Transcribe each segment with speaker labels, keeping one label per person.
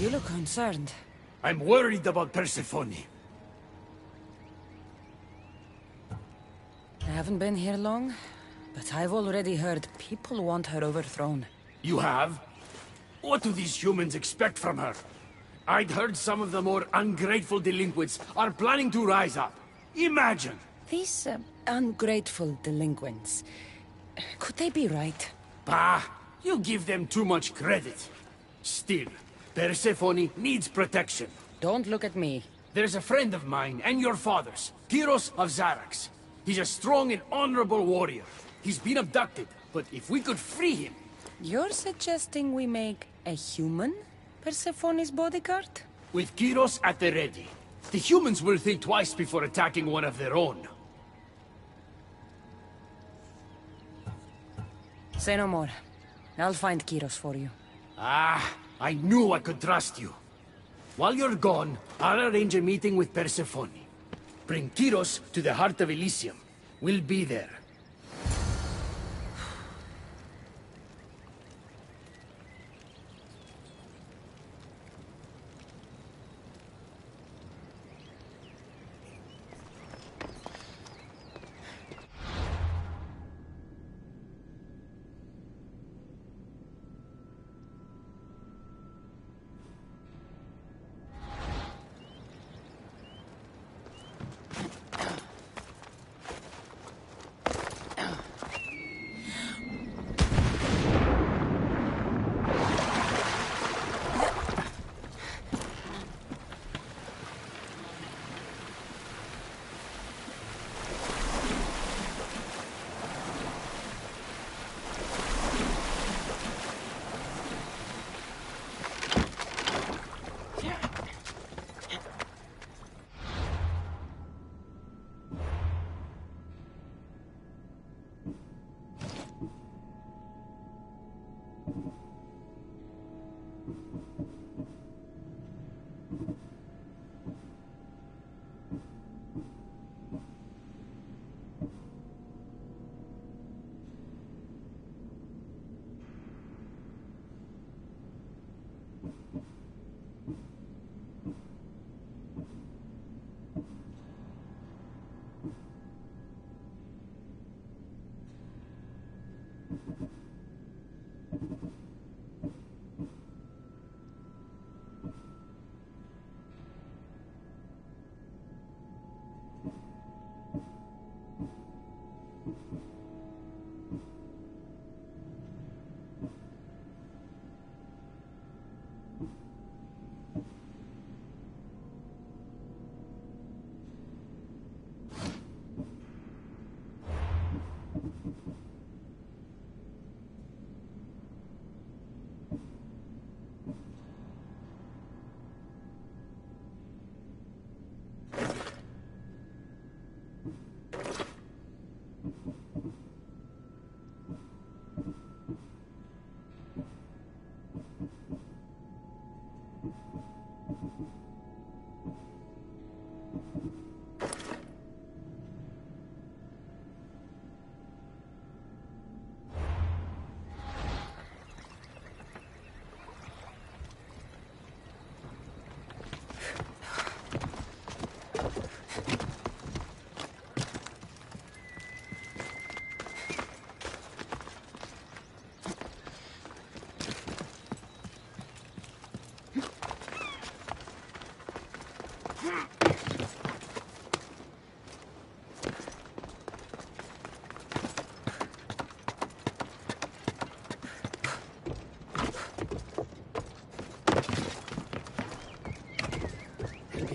Speaker 1: You look concerned.
Speaker 2: I'm worried about Persephone.
Speaker 1: I haven't been here long, but I've already heard people want her overthrown.
Speaker 2: You have? What do these humans expect from her? I'd heard some of the more ungrateful delinquents are planning to rise up. Imagine!
Speaker 1: These ungrateful delinquents, could they be right?
Speaker 2: Bah! You give them too much credit. Still, Persephone needs protection.
Speaker 1: Don't look at me.
Speaker 2: There's a friend of mine and your father's, Kyros of Zarax. He's a strong and honorable warrior. He's been abducted, but if we could free him...
Speaker 1: You're suggesting we make a human Persephone's bodyguard?
Speaker 2: With Kyros at the ready, the humans will think twice before attacking one of their own.
Speaker 1: Say no more. I'll find Kyros for you.
Speaker 2: Ah, I knew I could trust you. While you're gone, I'll arrange a meeting with Persephone. Bring Kyros to the heart of Elysium. We'll be there.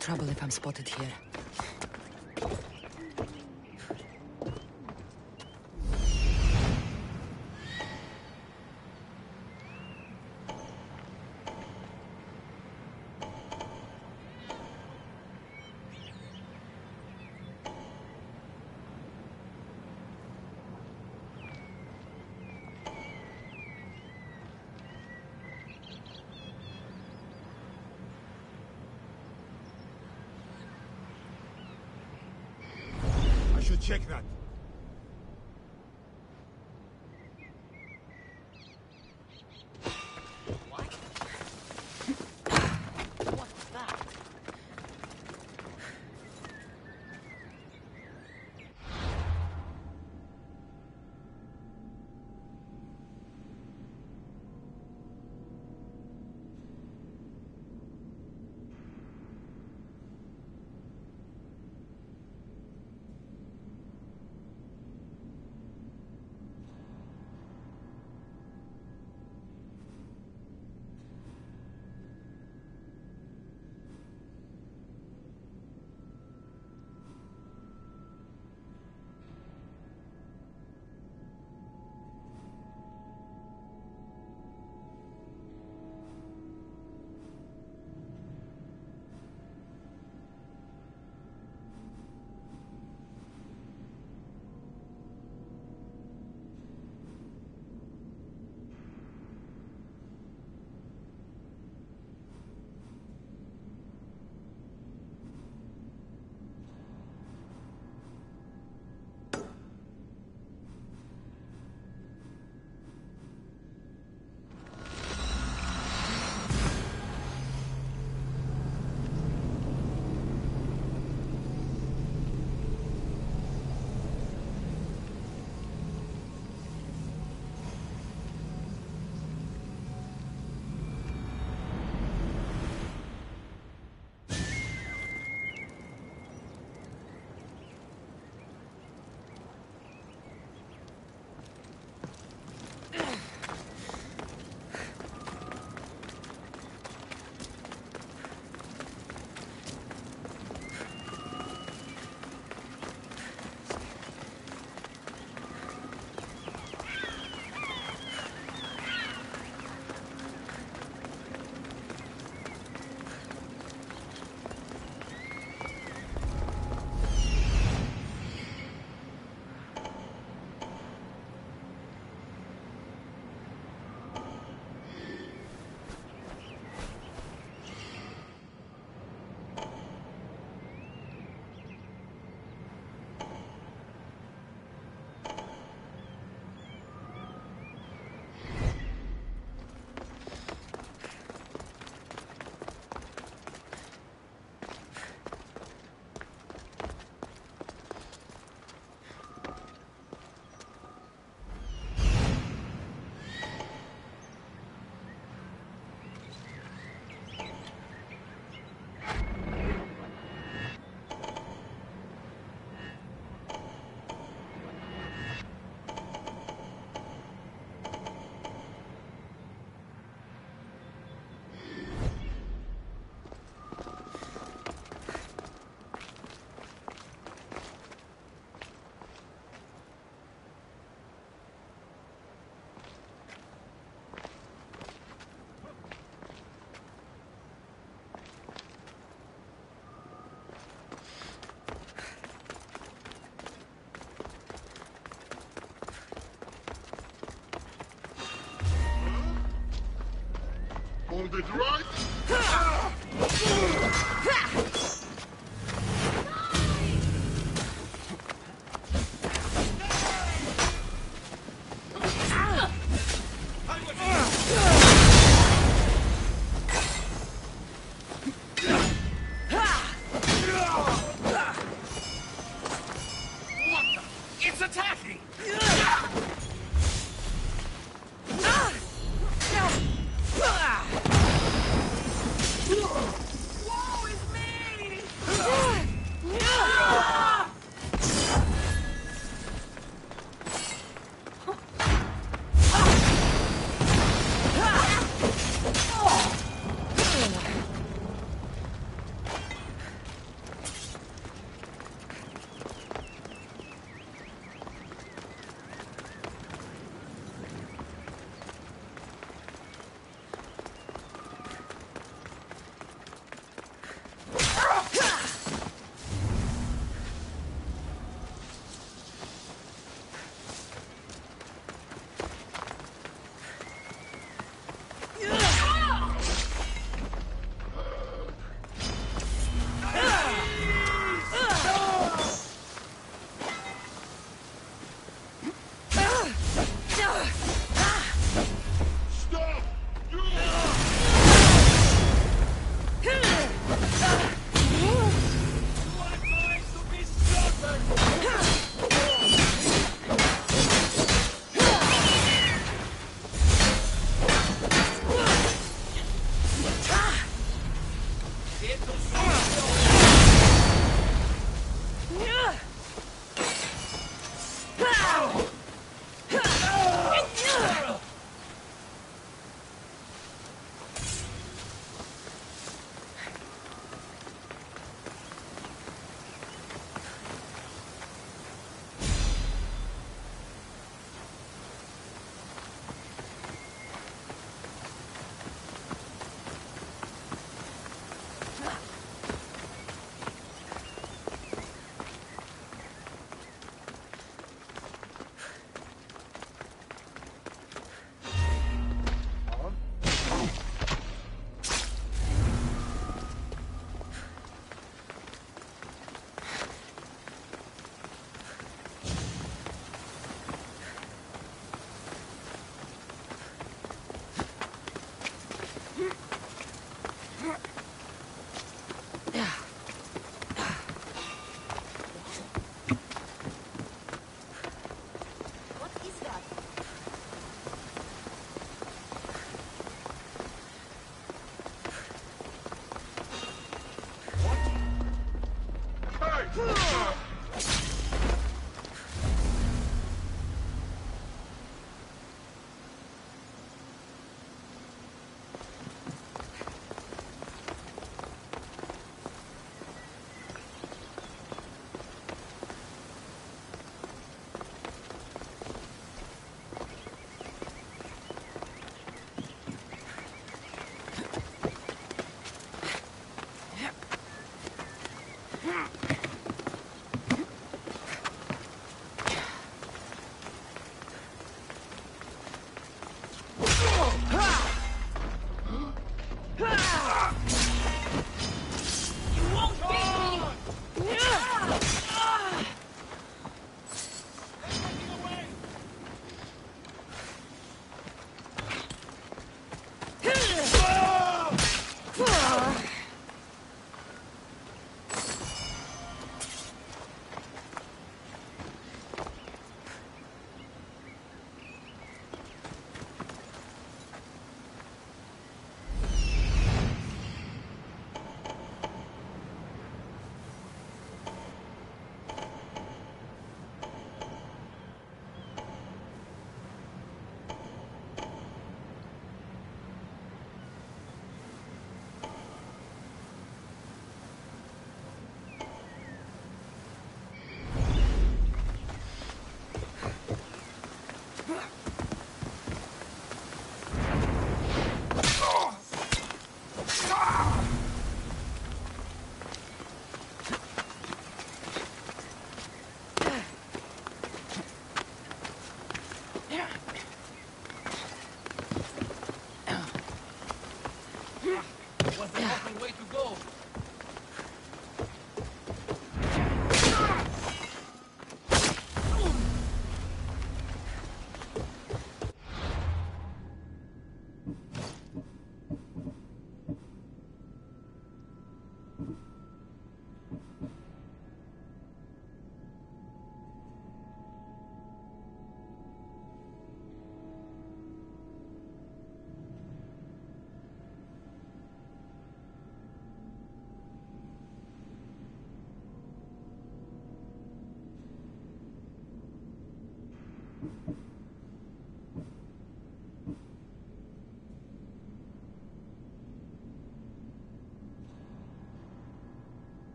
Speaker 1: Trouble if I'm spotted here.
Speaker 3: Check that.
Speaker 1: What?
Speaker 3: it, right?
Speaker 2: It's attacking!
Speaker 1: Woe is me!
Speaker 3: Stop!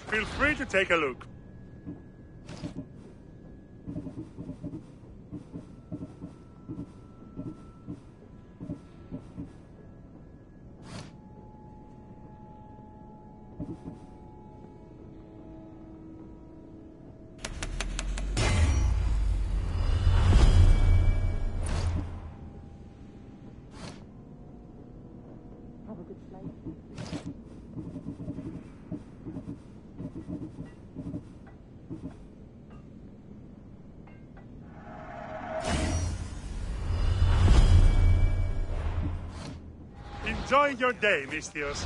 Speaker 3: Feel free to take a look. Enjoy your day, Mistios.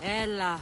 Speaker 1: Ella.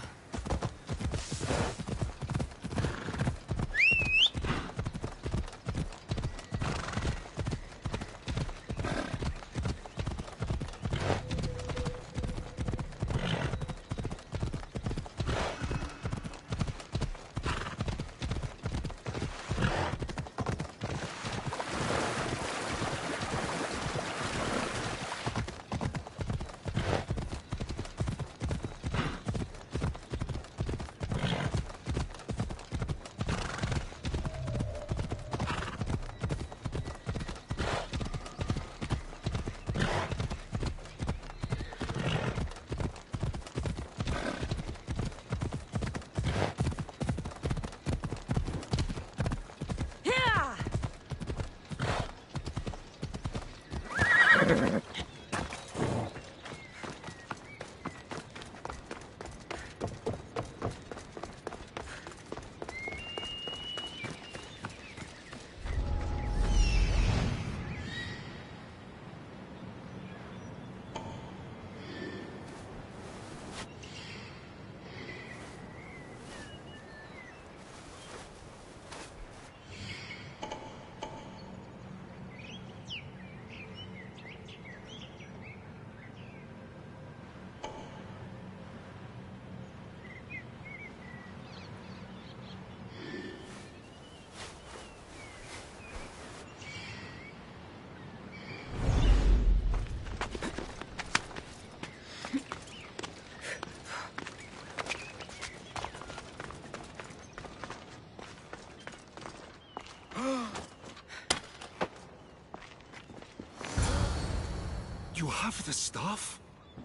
Speaker 4: You have the stuff?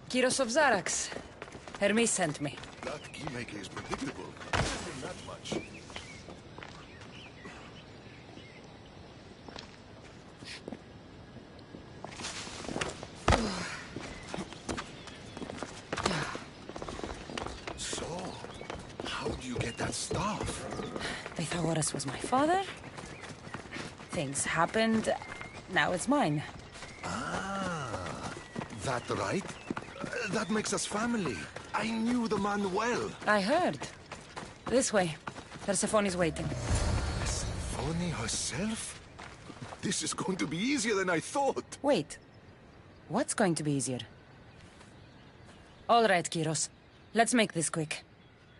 Speaker 1: Kyros of Zarax. Hermes sent me.
Speaker 4: That keymaker is predictable. Not that much.
Speaker 1: Pythagoras was my father. Things happened. Now it's mine.
Speaker 4: Ah, that right? That makes us family. I knew the man well.
Speaker 1: I heard. This way. Persephone's waiting.
Speaker 4: Persephone herself? This is going to be easier than I thought.
Speaker 1: Wait. What's going to be easier? All right, Kyros. Let's make this quick.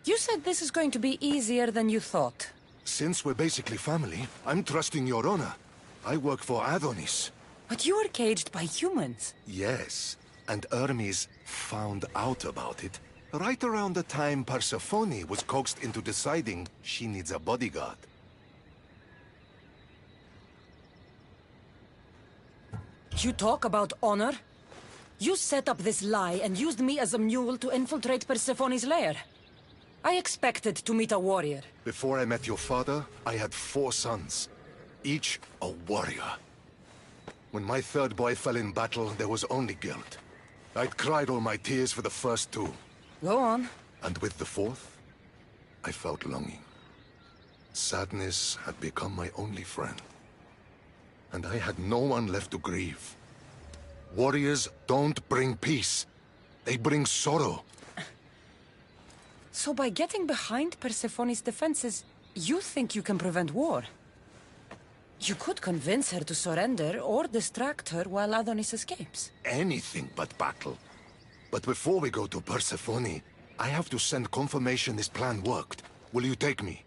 Speaker 1: You said this is going to be easier than you thought.
Speaker 4: Since we're basically family, I'm trusting your honor. I work for Adonis.
Speaker 1: But you were caged by humans.
Speaker 4: Yes, and Hermes found out about it right around the time Persephone was coaxed into deciding she needs a bodyguard.
Speaker 1: You talk about honor? You set up this lie and used me as a mule to infiltrate Persephone's lair. I expected to meet a warrior.
Speaker 4: Before I met your father, I had 4 sons, each a warrior. When my third boy fell in battle, there was only guilt. I'd cried all my tears for the first 2.
Speaker 1: Go on.
Speaker 4: And with the 4th, I felt longing. Sadness had become my only friend. And I had no one left to grieve. Warriors don't bring peace. They bring sorrow.
Speaker 1: So by getting behind Persephone's defenses, you think you can prevent war? You could convince her to surrender or distract her while Adonis escapes.
Speaker 4: Anything but battle. But before we go to Persephone, I have to send confirmation this plan worked. Will you take me?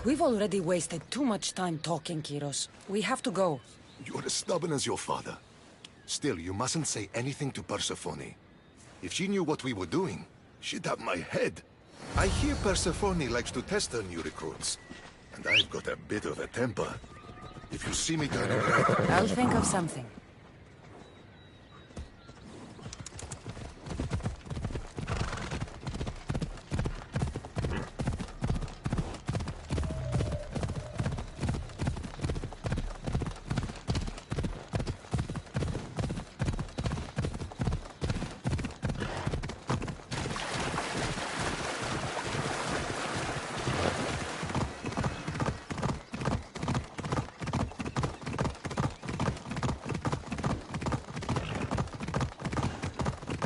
Speaker 1: We've already wasted too much time talking, Kyros. We have to go.
Speaker 4: You're as stubborn as your father. Still, you mustn't say anything to Persephone. If she knew what we were doing, she'd have my head. I hear Persephone likes to test her new recruits. And I've got a bit of a temper. If you see me turning red...
Speaker 1: I'll think of something.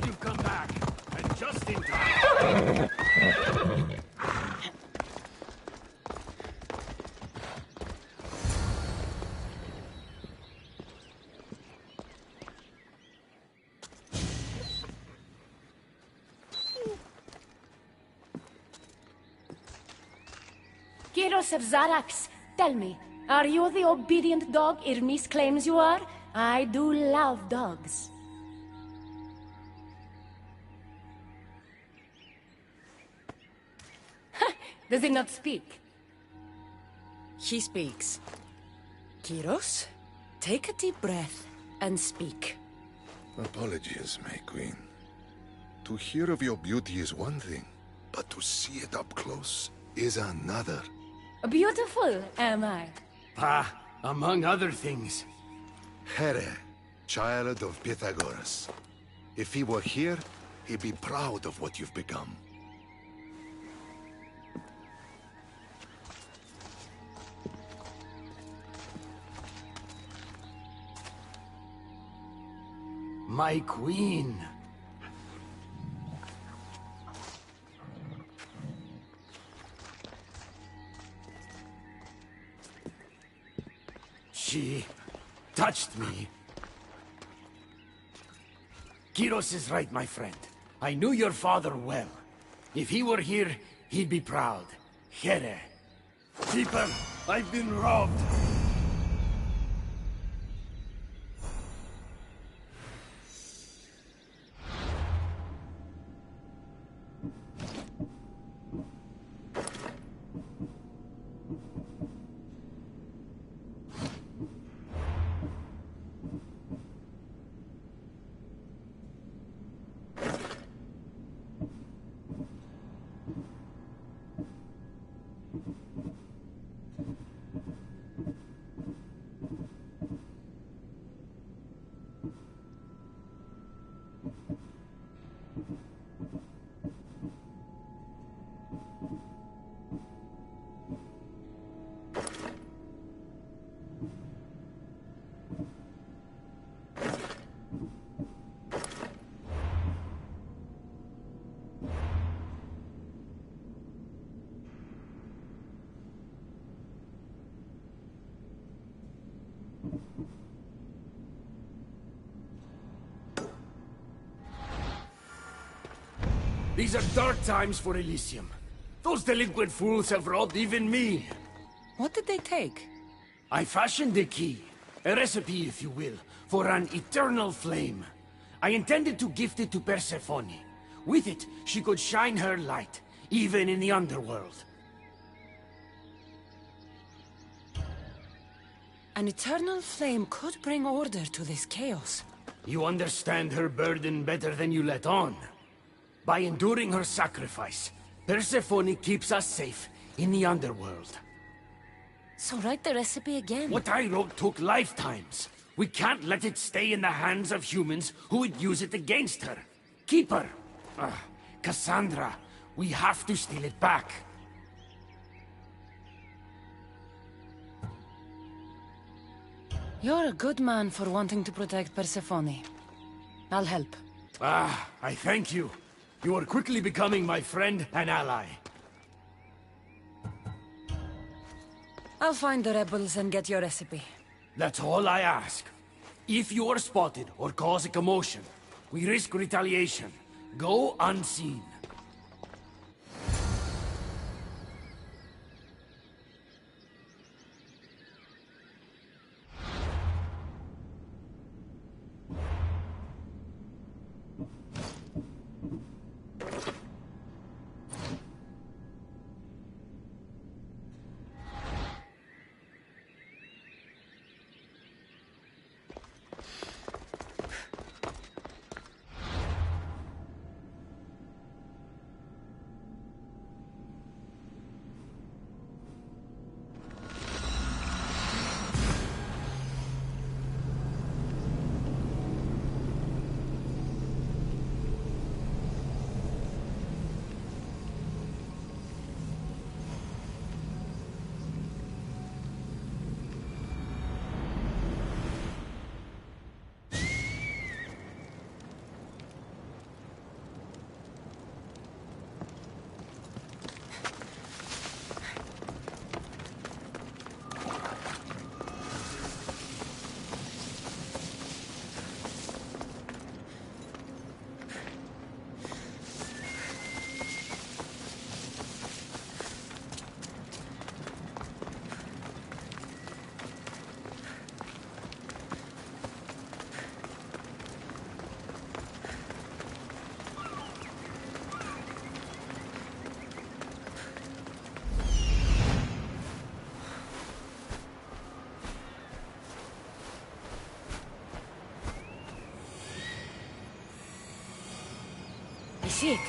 Speaker 2: You've come back, and just in time.
Speaker 5: Kyros of Zarax, tell me, are you the obedient dog Hermes claims you are? I do love dogs. Does he not speak?
Speaker 1: He speaks. Kyros, take a deep breath and speak.
Speaker 4: Apologies, my queen. To hear of your beauty is one thing, but to see it up close is another.
Speaker 5: Beautiful, am I?
Speaker 2: Among other things.
Speaker 4: Here, child of Pythagoras. If he were here, he'd be proud of what you've become.
Speaker 2: My queen. She touched me. Kyros is right, my friend. I knew your father well. If he were here, he'd be proud. Here. People, I've been robbed. These are dark times for Elysium. Those delinquent fools have robbed even me.
Speaker 1: What did they take?
Speaker 2: I fashioned a key, a recipe if you will, for an eternal flame. I intended to gift it to Persephone. With it, she could shine her light, even in the underworld.
Speaker 1: An eternal flame could bring order to this chaos.
Speaker 2: You understand her burden better than you let on. By enduring her sacrifice, Persephone keeps us safe in the underworld.
Speaker 1: So write the recipe again.
Speaker 2: What I wrote took lifetimes. We can't let it stay in the hands of humans who would use it against her. Keep her. Cassandra, we have to steal it back.
Speaker 1: You're a good man for wanting to protect Persephone. I'll help.
Speaker 2: I thank you. You are quickly becoming my friend and ally.
Speaker 1: I'll find the rebels and get your recipe.
Speaker 2: That's all I ask. If you are spotted or cause a commotion, we risk retaliation. Go unseen.
Speaker 1: I see it.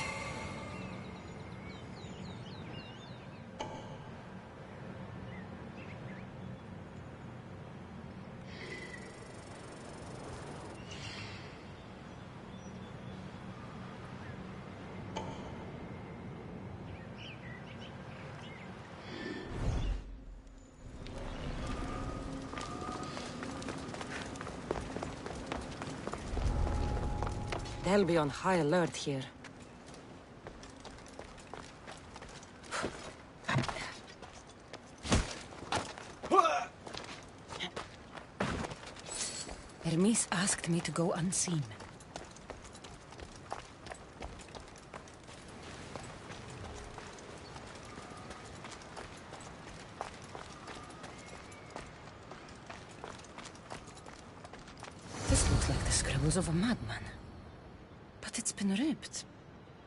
Speaker 1: They'll be on high alert here. Hermes asked me to go unseen. This looks like the scribbles of a madman. But it's been ripped.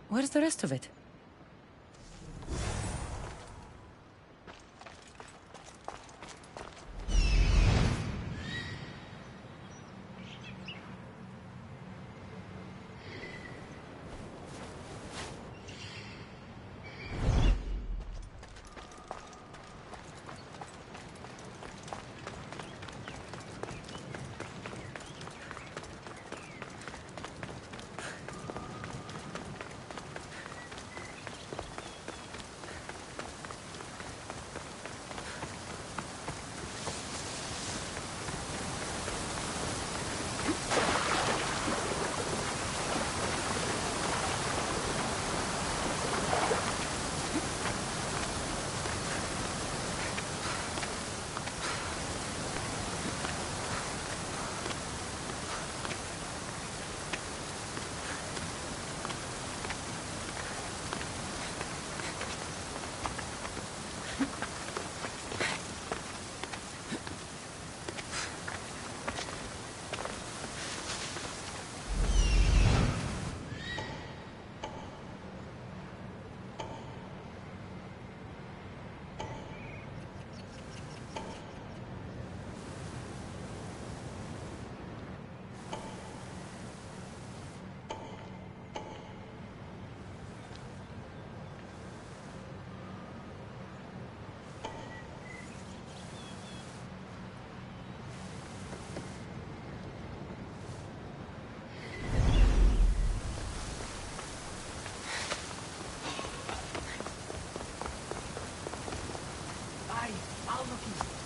Speaker 1: Where's the rest of it?
Speaker 2: I'll look in.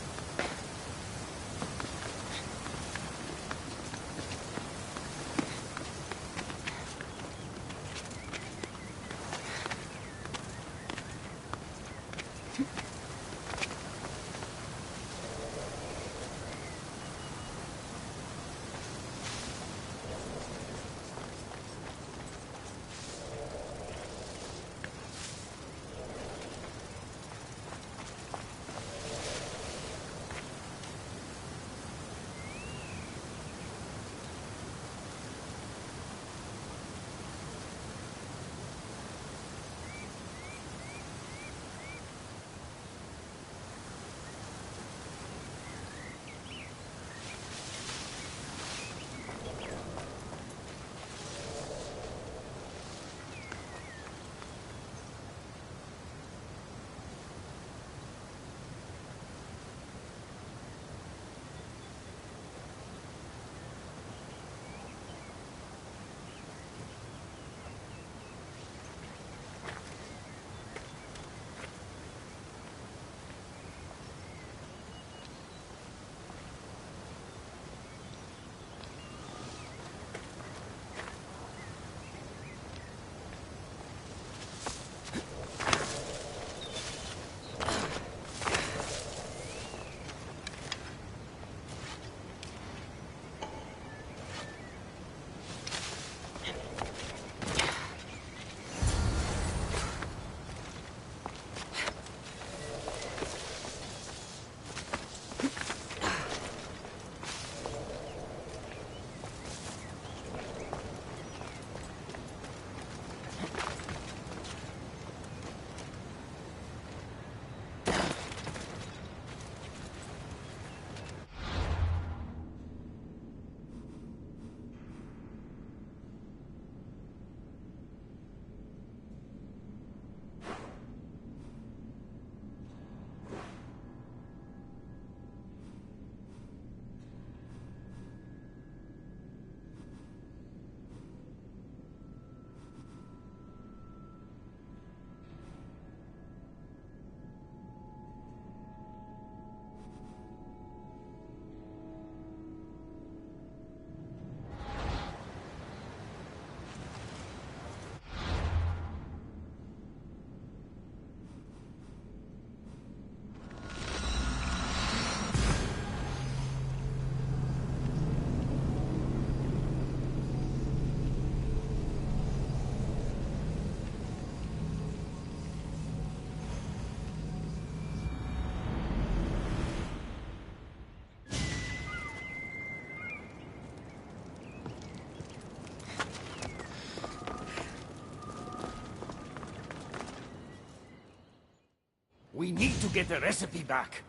Speaker 2: We need to get the recipe back.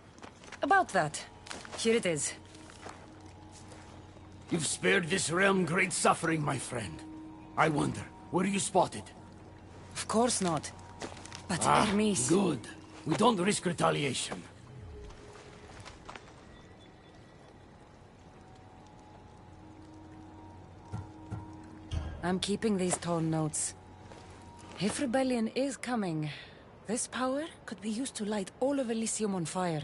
Speaker 1: About that. Here it is.
Speaker 2: You've spared this realm great suffering, my friend. I wonder, were you spotted?
Speaker 1: Of course not. But Hermes...
Speaker 2: Good. We don't risk retaliation.
Speaker 1: I'm keeping these torn notes. If rebellion is coming, this power could be used to light all of Elysium on fire.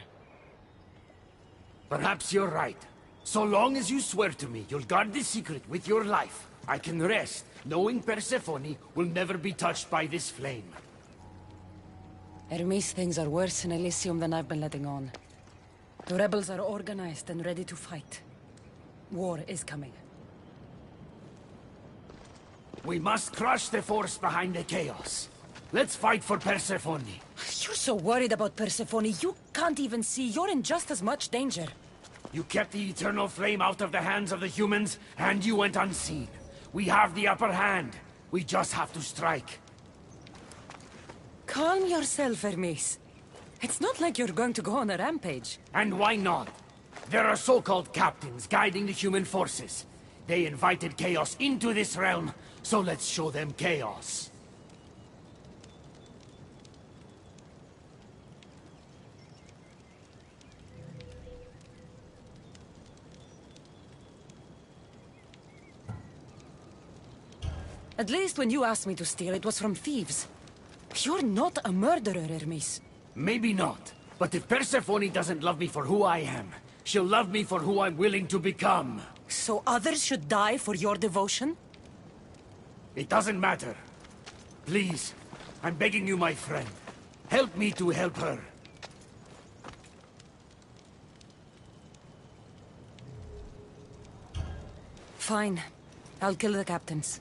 Speaker 2: Perhaps you're right. So long as you swear to me you'll guard this secret with your life, I can rest, knowing Persephone will never be touched by this flame.
Speaker 1: Hermes, things are worse in Elysium than I've been letting on. The rebels are organized and ready to fight. War is coming.
Speaker 2: We must crush the force behind the chaos. Let's fight for Persephone.
Speaker 1: You You're so worried about Persephone, you can't even see you're in just as much danger.
Speaker 2: You kept the eternal flame out of the hands of the humans, and you went unseen. We have the upper hand. We just have to strike.
Speaker 1: Calm yourself, Hermes. It's not like you're going to go on a rampage.
Speaker 2: And why not? There are so-called captains guiding the human forces. They invited chaos into this realm, so let's show them chaos.
Speaker 1: At least when you asked me to steal, it was from thieves. You're not a murderer, Hermes.
Speaker 2: Maybe not. But if Persephone doesn't love me for who I am, she'll love me for who I'm willing to become.
Speaker 1: So others should die for your devotion?
Speaker 2: It doesn't matter. Please, I'm begging you, my friend. Help me to help her.
Speaker 1: Fine. I'll kill the captains.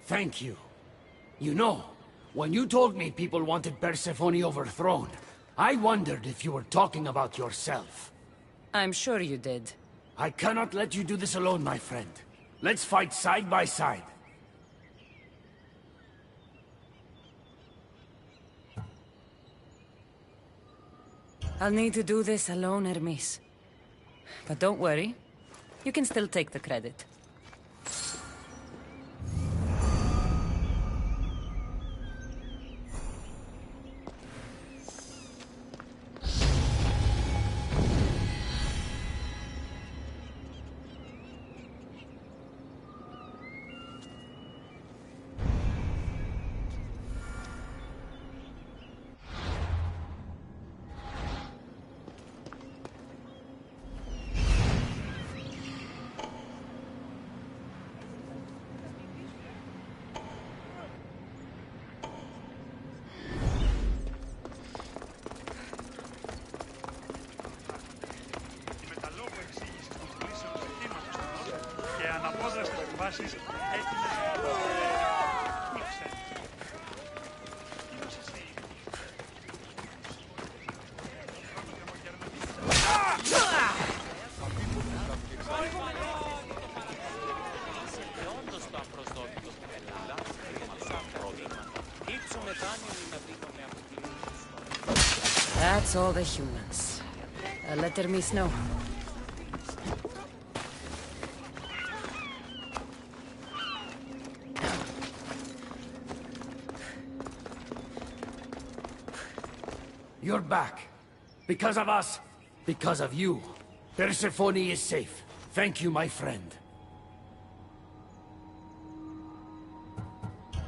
Speaker 2: Thank you. You know, when you told me people wanted Persephone overthrown, I wondered if you were talking about yourself.
Speaker 1: I'm sure you did.
Speaker 2: I cannot let you do this alone, my friend. Let's fight side by side.
Speaker 1: I'll need to do this alone, Hermes. But don't worry. You can still take the credit.
Speaker 3: Η μεταλόγου εξήγηση των κλήσεων του κύματος του νότου και αναπόδραστες εκβάσεις έτεινες
Speaker 1: That's all the humans. I'll let Hermes know.
Speaker 2: You're back. Because of us. Because of you. Persephone is safe. Thank you, my friend.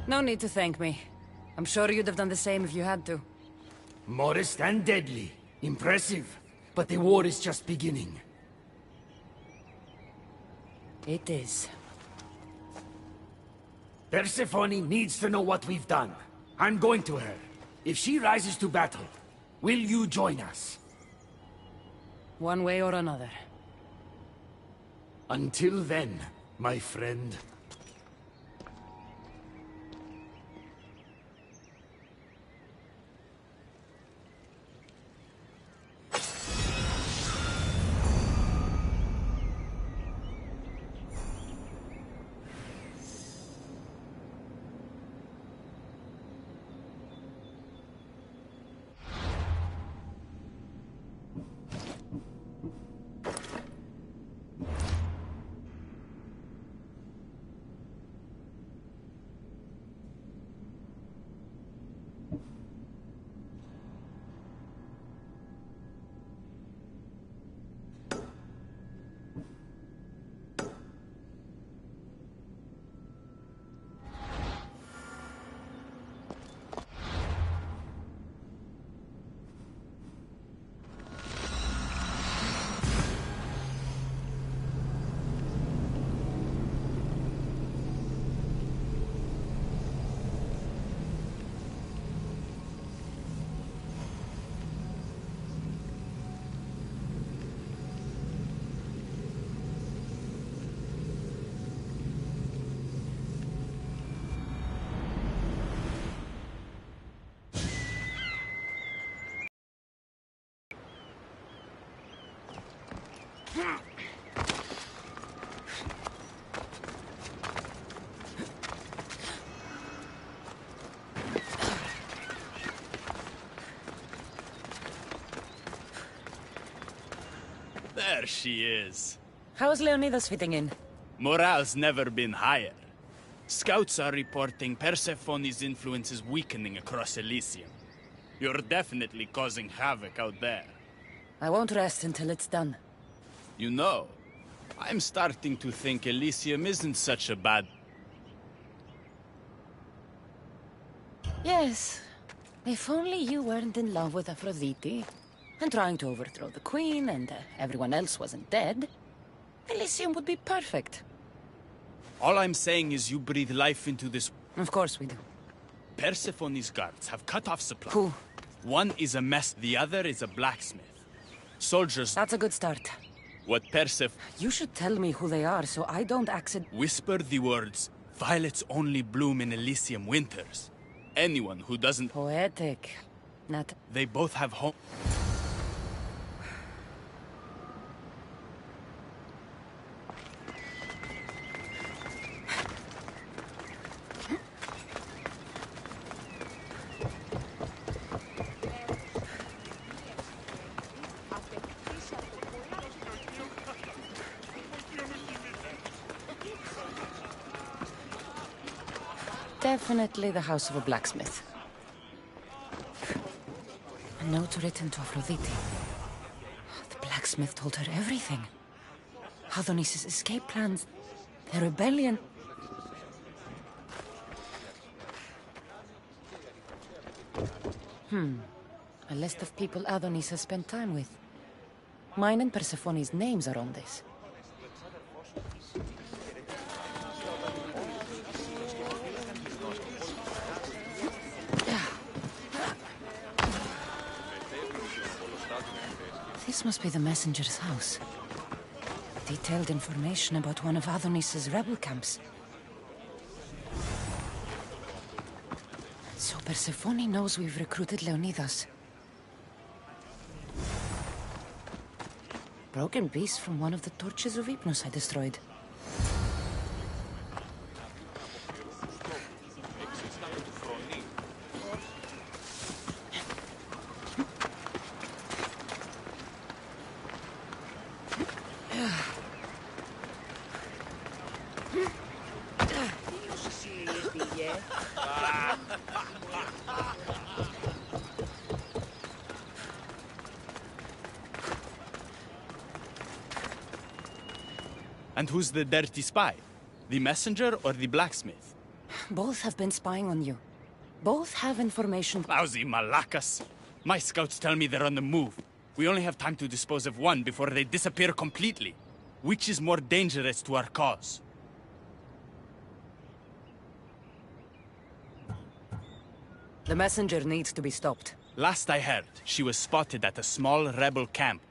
Speaker 1: No need to thank me. I'm sure you'd have done the same if you had to.
Speaker 2: Modest and deadly. Impressive. But the war is just beginning.
Speaker 1: It is.
Speaker 2: Persephone needs to know what we've done. I'm going to her. If she rises to battle, will you join us?
Speaker 1: One way or another.
Speaker 2: Until then, my friend.
Speaker 6: There she is.
Speaker 1: How's Leonidas fitting in?
Speaker 6: Morale's never been higher. Scouts are reporting Persephone's influence is weakening across Elysium. You're definitely causing havoc out there.
Speaker 1: I won't rest until it's done.
Speaker 6: You know, I'm starting to think Elysium isn't such a bad...
Speaker 1: Yes. If only you weren't in love with Aphrodite, and trying to overthrow the queen, and everyone else wasn't dead, Elysium would be perfect.
Speaker 6: All I'm saying is you breathe life into this...
Speaker 1: Of course we do.
Speaker 6: Persephone's guards have cut off supply.
Speaker 1: Who?
Speaker 6: One is a mess, the other is a blacksmith. Soldiers...
Speaker 1: That's a good start.
Speaker 6: What
Speaker 1: You should tell me who they are so I don't
Speaker 6: Whisper the words, violets only bloom in Elysium winters. Anyone who doesn't...
Speaker 1: Poetic. Not...
Speaker 6: They both have home...
Speaker 1: Definitely the house of a blacksmith. A note written to Aphrodite. The blacksmith told her everything. Adonis's escape plans, the rebellion. A list of people Adonis has spent time with. Mine and Persephone's names are on this. This must be the messenger's house. Detailed information about one of Adonis's rebel camps. So Persephone knows we've recruited Leonidas. Broken piece from one of the torches of Hypnos I destroyed.
Speaker 6: And who's the dirty spy? The messenger or the blacksmith?
Speaker 1: Both have been spying on you. Both have information.
Speaker 6: Lousy malacas. My scouts tell me they're on the move. We only have time to dispose of one before they disappear completely. Which is more dangerous to our cause?
Speaker 1: The messenger needs to be stopped.
Speaker 6: Last I heard, she was spotted at a small rebel camp.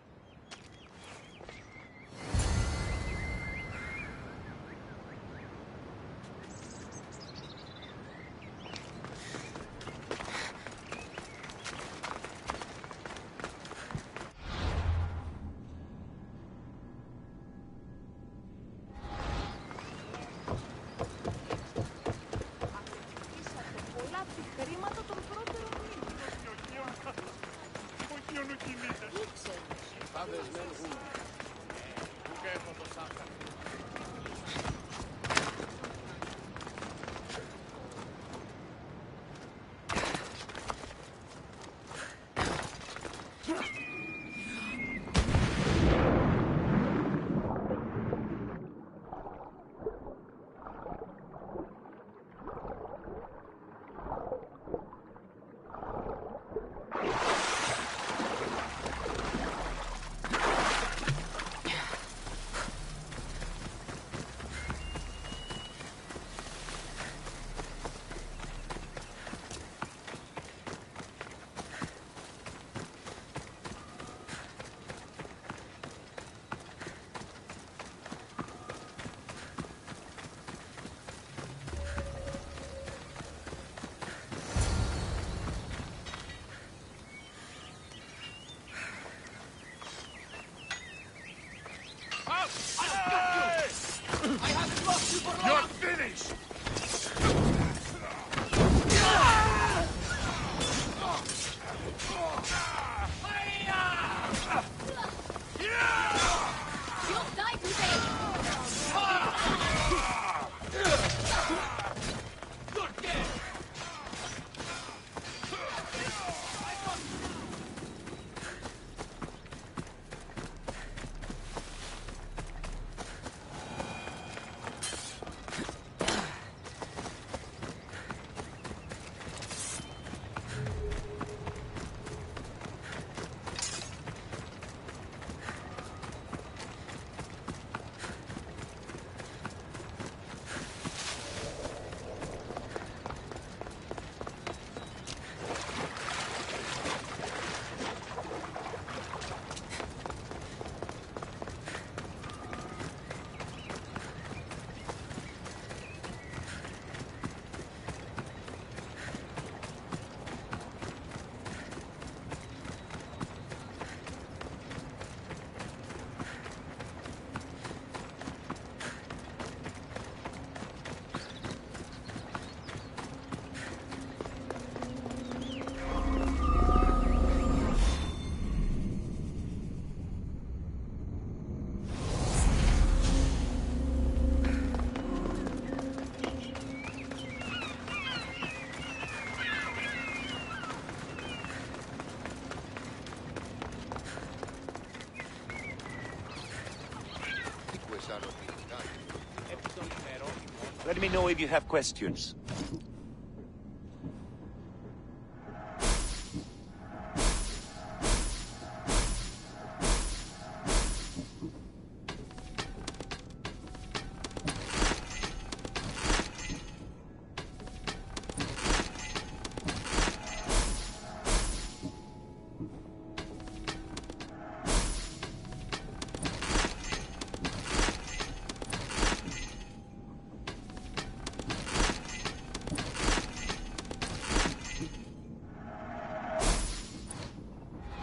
Speaker 7: Let me know if you have questions.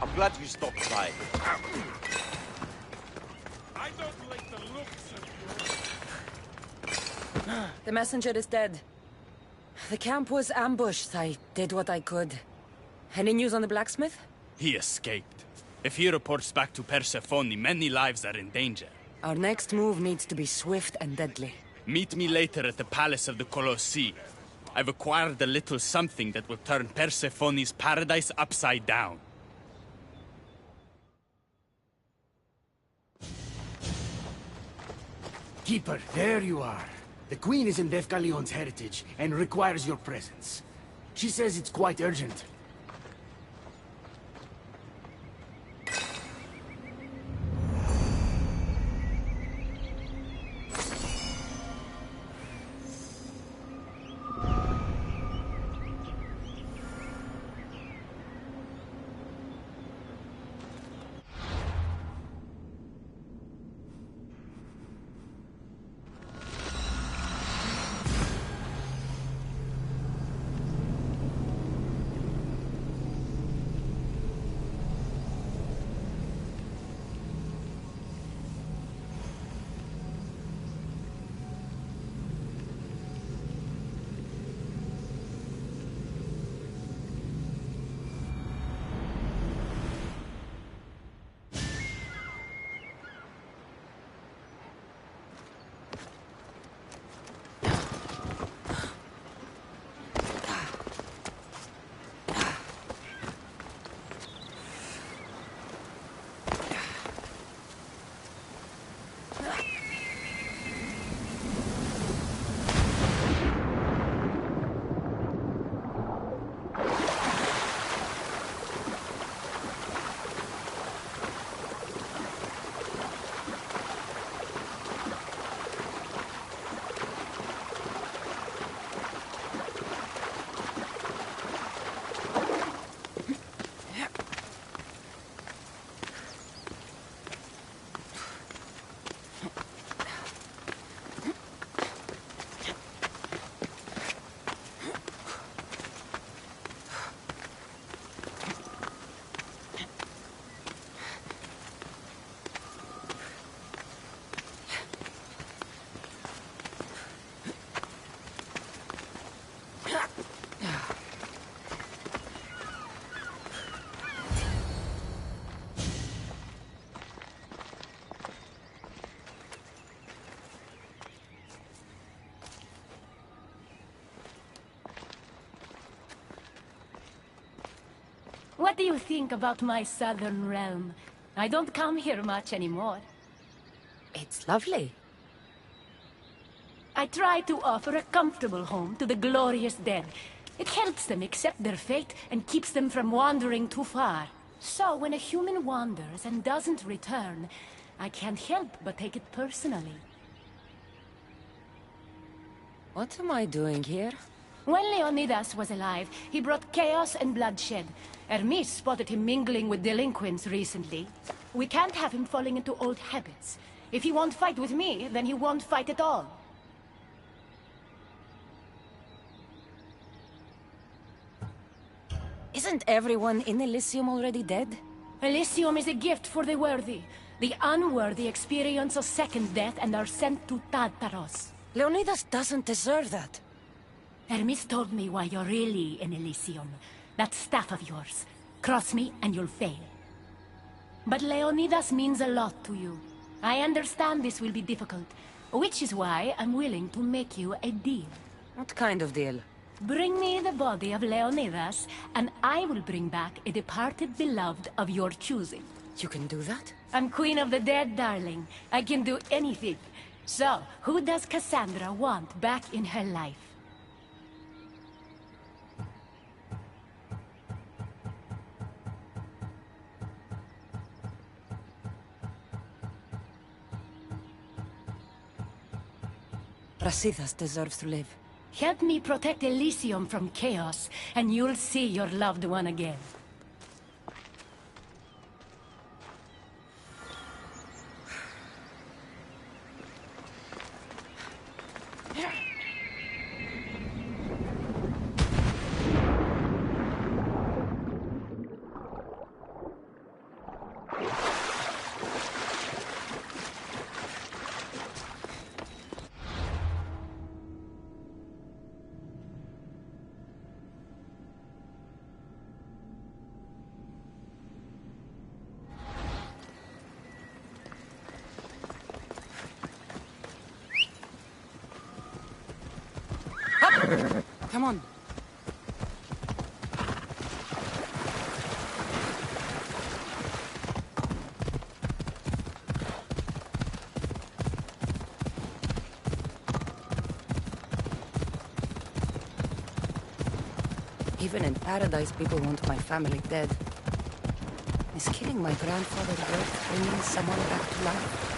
Speaker 7: I'm glad you stopped by.
Speaker 3: I don't like the looks of you.
Speaker 1: The messenger is dead. The camp was ambushed. I did what I could. Any news on the blacksmith?
Speaker 6: He escaped. If he reports back to Persephone, many lives are in danger.
Speaker 1: Our next move needs to be swift and deadly.
Speaker 6: Meet me later at the palace of the Colossi. I've acquired a little something that will turn Persephone's paradise upside down.
Speaker 2: Keeper, there you are. The Queen is in Defcalion's heritage and requires your presence. She says it's quite urgent.
Speaker 5: What do you think about my southern realm? I don't come here much anymore.
Speaker 1: It's lovely.
Speaker 5: I try to offer a comfortable home to the glorious dead. It helps them accept their fate and keeps them from wandering too far. So when a human wanders and doesn't return, I can't help but take it personally.
Speaker 1: What am I doing here?
Speaker 5: When Leonidas was alive, he brought chaos and bloodshed. Hermes spotted him mingling with delinquents recently. We can't have him falling into old habits. If he won't fight with me, then he won't fight at all.
Speaker 1: Isn't everyone in Elysium already dead?
Speaker 5: Elysium is a gift for the worthy. The unworthy experience a second death and are sent to Tartaros.
Speaker 1: Leonidas doesn't deserve that.
Speaker 5: Hermes told me why you're really in Elysium. That staff of yours. Cross me and you'll fail. But Leonidas means a lot to you. I understand this will be difficult, which is why I'm willing to make you a deal.
Speaker 1: What kind of deal?
Speaker 5: Bring me the body of Leonidas, and I will bring back a departed beloved of your choosing.
Speaker 1: You can do that?
Speaker 5: I'm Queen of the Dead, darling. I can do anything. So, who does Cassandra want back in her life?
Speaker 1: Brasidas deserves to live.
Speaker 5: Help me protect Elysium from chaos, and you'll see your loved one again.
Speaker 1: Come on. Even in paradise, people want my family dead. Is killing my grandfather worth bringing someone back to life?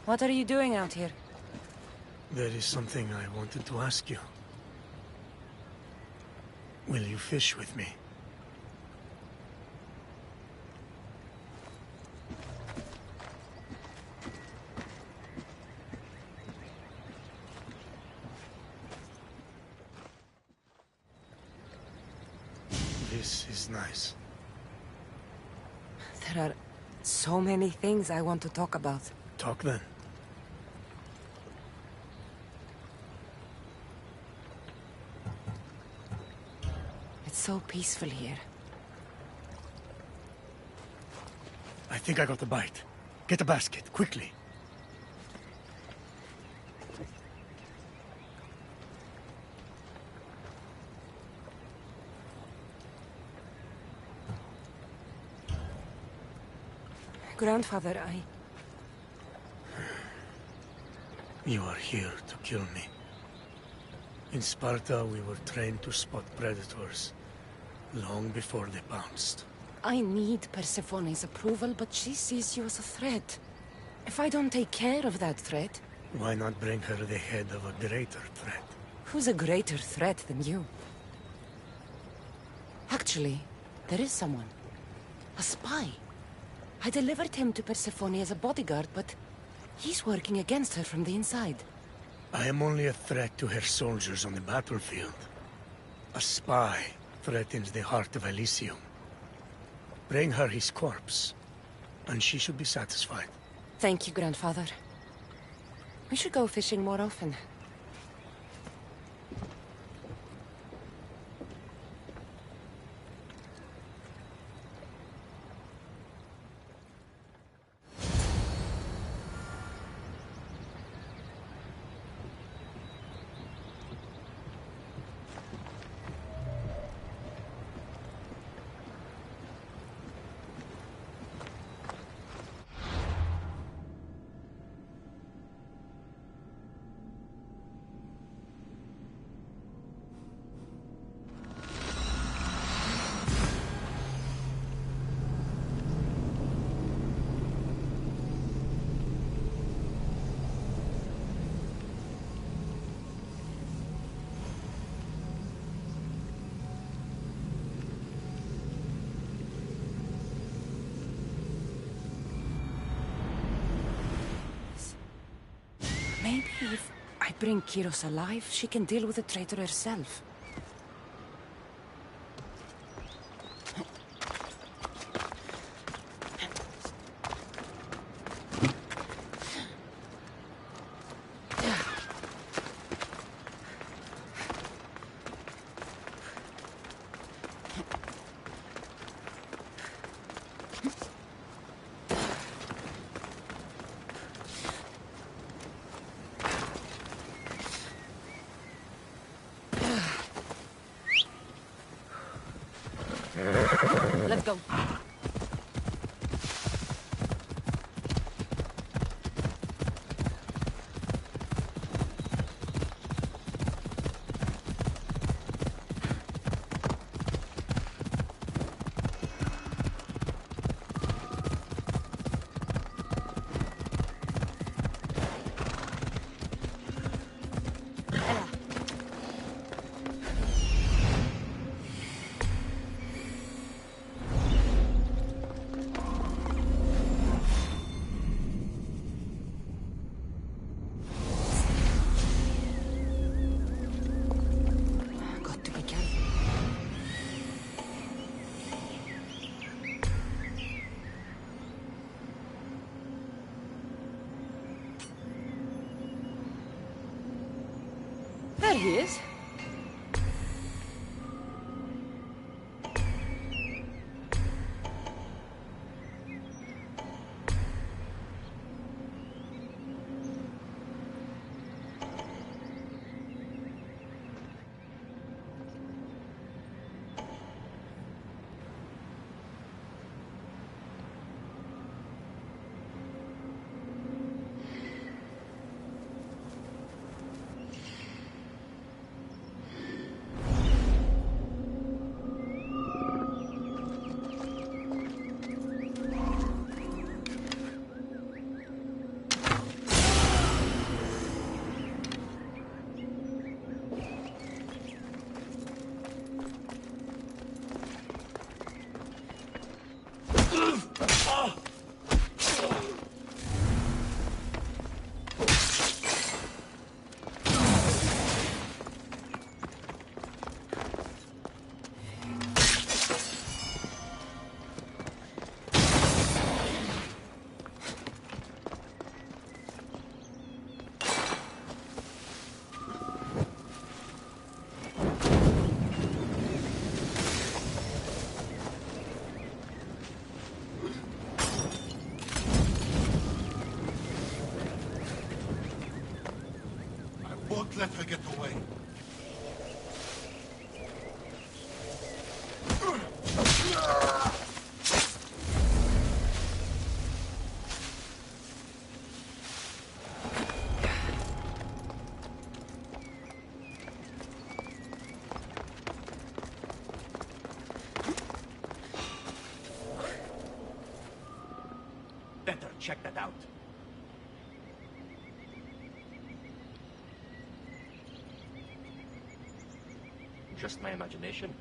Speaker 1: What are you doing out here?
Speaker 8: There is something I wanted to ask you. Will you fish with me? This is nice.
Speaker 1: There are so many things I want to talk about.
Speaker 8: Talk then.
Speaker 1: It's so peaceful here.
Speaker 8: I think I got a bite. Get a basket, quickly.
Speaker 1: Grandfather,
Speaker 8: You are here to kill me. In Sparta, we were trained to spot predators, long before they pounced.
Speaker 1: I need Persephone's approval, but she sees you as a threat. If I don't take care of that threat...
Speaker 8: Why not bring her the head of a greater threat?
Speaker 1: Who's a greater threat than you? Actually, there is someone. A spy. I delivered him to Persephone as a bodyguard, but he's working against her from the inside.
Speaker 8: I am only a threat to her soldiers on the battlefield. A spy threatens the heart of Elysium. Bring her his corpse, and she should be satisfied.
Speaker 1: Thank you, Grandfather. We should go fishing more often. Maybe if I bring Kyros alive, she can deal with the traitor herself. he is.
Speaker 4: Won't let her get away.
Speaker 7: Better check that out. Just my imagination.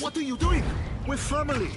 Speaker 4: What are you doing? We're family.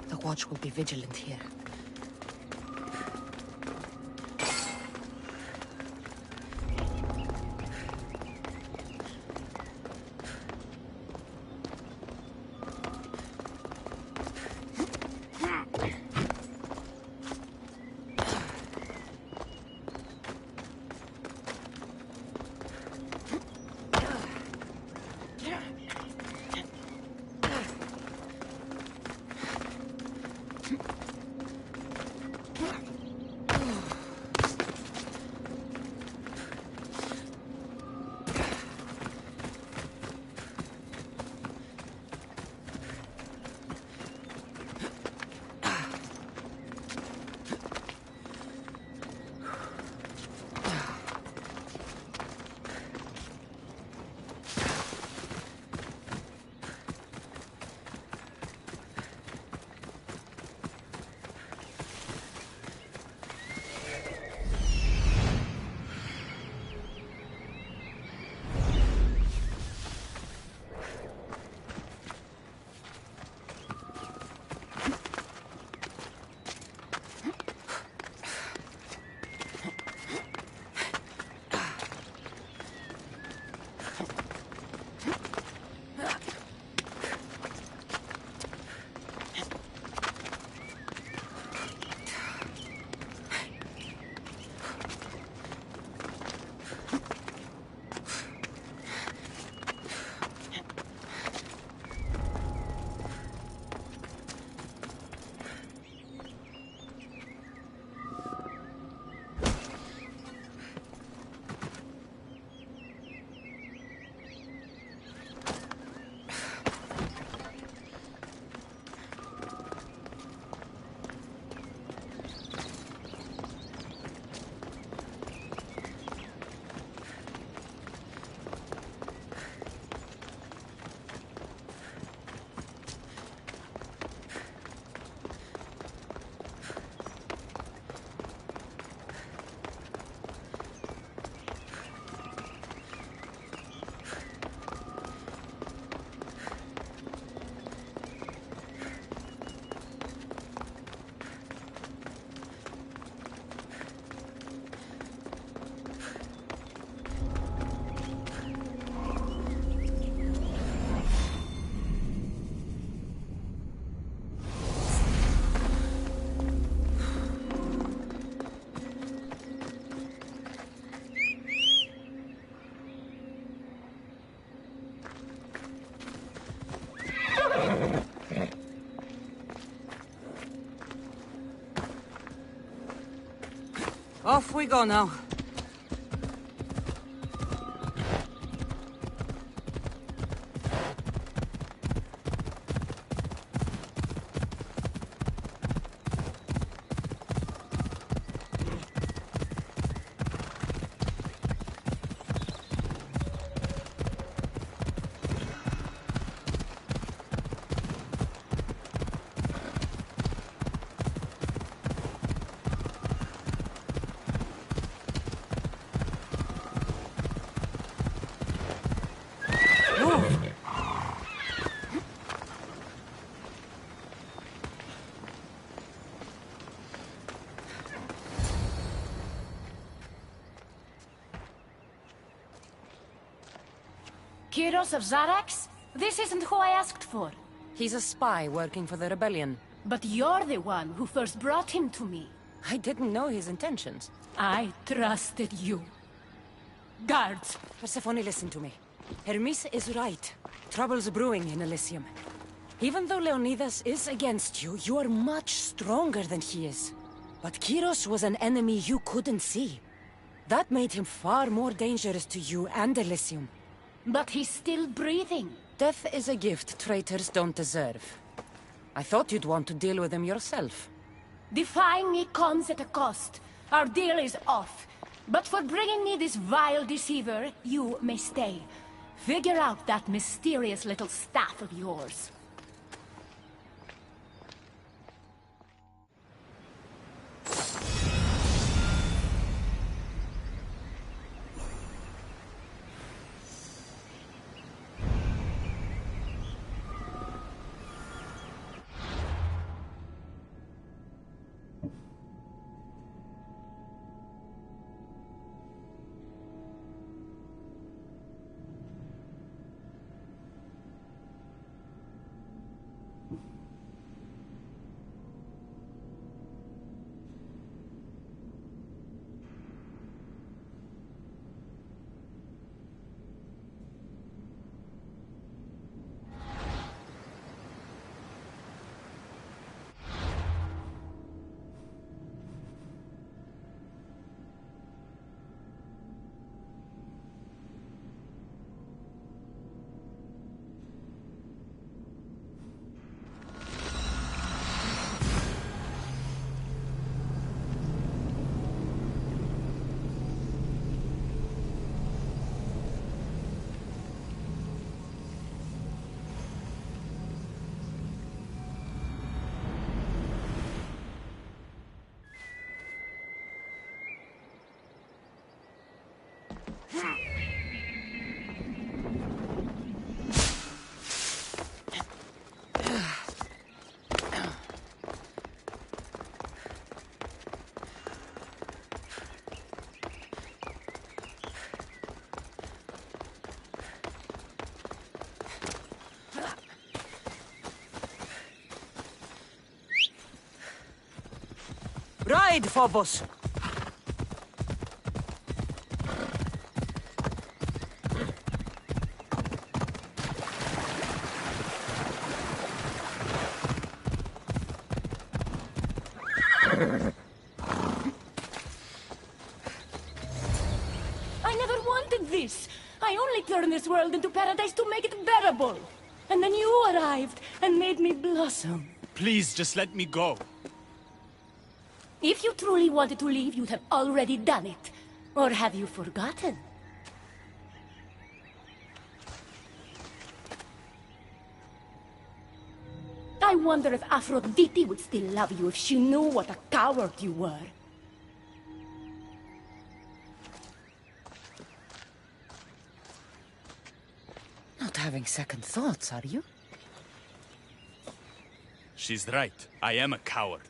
Speaker 1: The watch will be vigilant here. Off we go now.
Speaker 5: Kyros of Zarax? This isn't who I asked for.
Speaker 1: He's a spy working for the rebellion.
Speaker 5: But you're the one who first brought him to me.
Speaker 1: I didn't know his intentions.
Speaker 5: I trusted you. Guards!
Speaker 1: Persephone, listen to me. Hermes is right. Trouble's brewing in Elysium. Even though Leonidas is against you, you are much stronger than he is. But Kyros was an enemy you couldn't see. That made him far more dangerous to you and Elysium.
Speaker 5: But he's still breathing.
Speaker 1: Death is a gift traitors don't deserve. I thought you'd want to deal with him yourself.
Speaker 5: Defying me comes at a cost. Our deal is off. But for bringing me this vile deceiver, you may stay. Figure out that mysterious little staff of yours.
Speaker 1: Ride, Phobos!
Speaker 5: I never wanted this. I only turned this world into paradise to make it bearable. And then you arrived and made me blossom.
Speaker 6: Please, just let me go.
Speaker 5: If you truly wanted to leave, you'd have already done it. Or have you forgotten? I wonder if Aphrodite would still love you if she knew what a coward you were.
Speaker 1: Not having second thoughts, are you?
Speaker 6: She's right. I am a coward.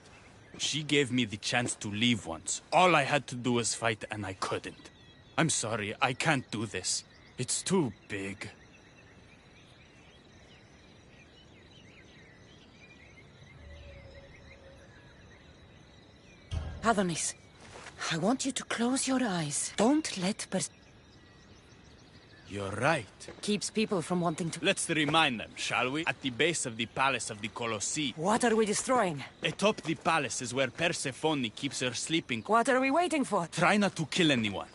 Speaker 6: She gave me the chance to leave once. All I had to do was fight, and I couldn't. I'm sorry, I can't do this. It's too big.
Speaker 1: Adonis, I want you to close your eyes. Don't let
Speaker 6: You're right.
Speaker 1: keeps people from wanting to...
Speaker 6: Let's remind them, shall we? At the base of the palace of the Colosseum.
Speaker 1: What are we destroying?
Speaker 6: Atop the palace is where Persephone keeps her sleeping.
Speaker 1: What are we waiting for?
Speaker 6: Try not to kill anyone.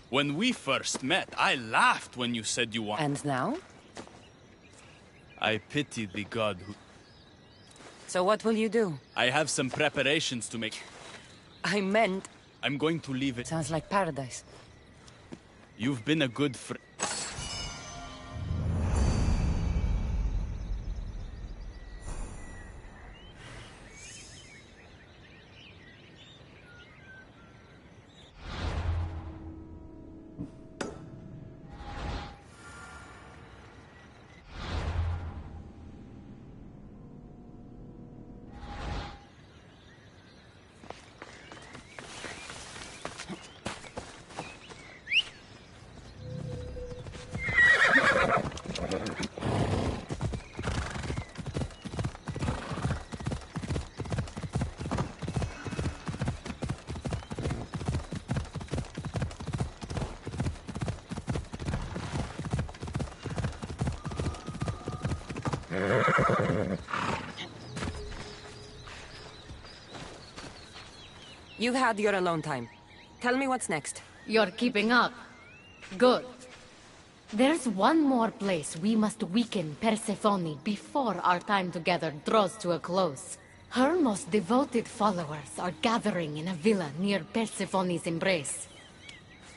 Speaker 6: When we first met, I laughed when you said you want...
Speaker 1: And now?
Speaker 6: I pity the god who...
Speaker 1: So what will you do?
Speaker 6: I have some preparations to make.
Speaker 1: I meant...
Speaker 6: I'm going to leave it.
Speaker 1: Sounds like paradise.
Speaker 6: You've been a good friend.
Speaker 1: You've had your alone time. Tell me what's next.
Speaker 5: You're keeping up. Good. There's one more place we must weaken Persephone before our time together draws to a close. Her most devoted followers are gathering in a villa near Persephone's embrace.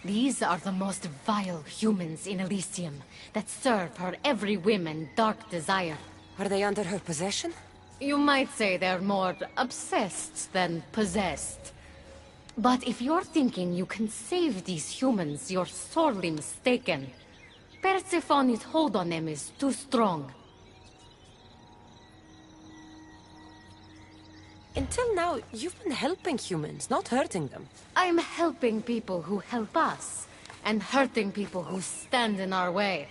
Speaker 5: These are the most vile humans in Elysium that serve her every whim and dark desire.
Speaker 1: Are they under her possession?
Speaker 5: You might say they're more obsessed than possessed. But if you're thinking you can save these humans, you're sorely mistaken. Persephone's hold on them is too strong.
Speaker 1: Until now, you've been helping humans, not hurting them.
Speaker 5: I'm helping people who help us, and hurting people who stand in our way.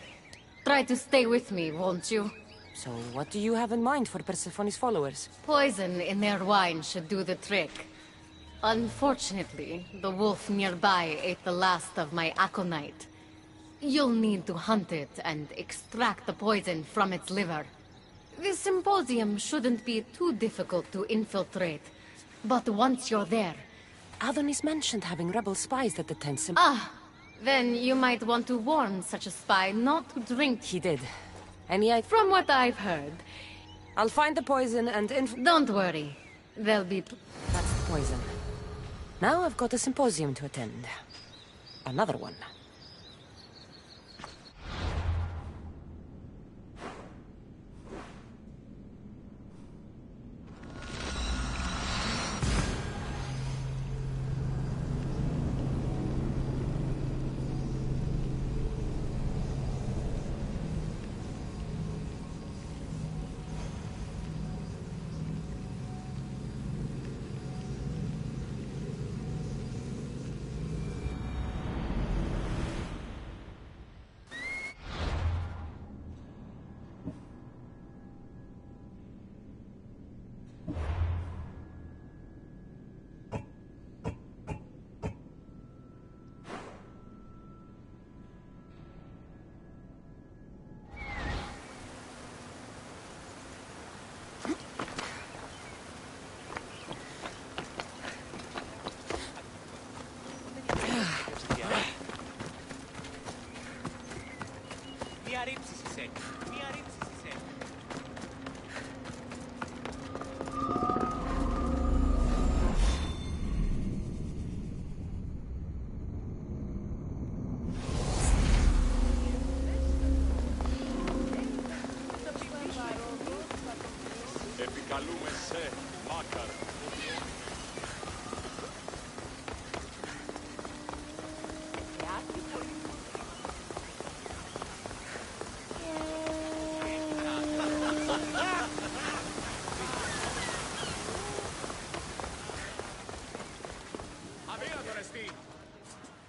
Speaker 5: Try to stay with me, won't you?
Speaker 1: So what do you have in mind for Persephone's followers?
Speaker 5: Poison in their wine should do the trick. Unfortunately, the wolf nearby ate the last of my aconite. You'll need to hunt it and extract the poison from its liver. The symposium shouldn't be too difficult to infiltrate, but once you're there...
Speaker 1: Adonis mentioned having rebel spies at the tent.
Speaker 5: Then you might want to warn such a spy not to drink...
Speaker 1: He did. Any
Speaker 5: From what I've heard...
Speaker 1: I'll find the poison and
Speaker 5: Don't worry. There'll be...
Speaker 1: That's the poison. Now I've got a symposium to attend. Another one.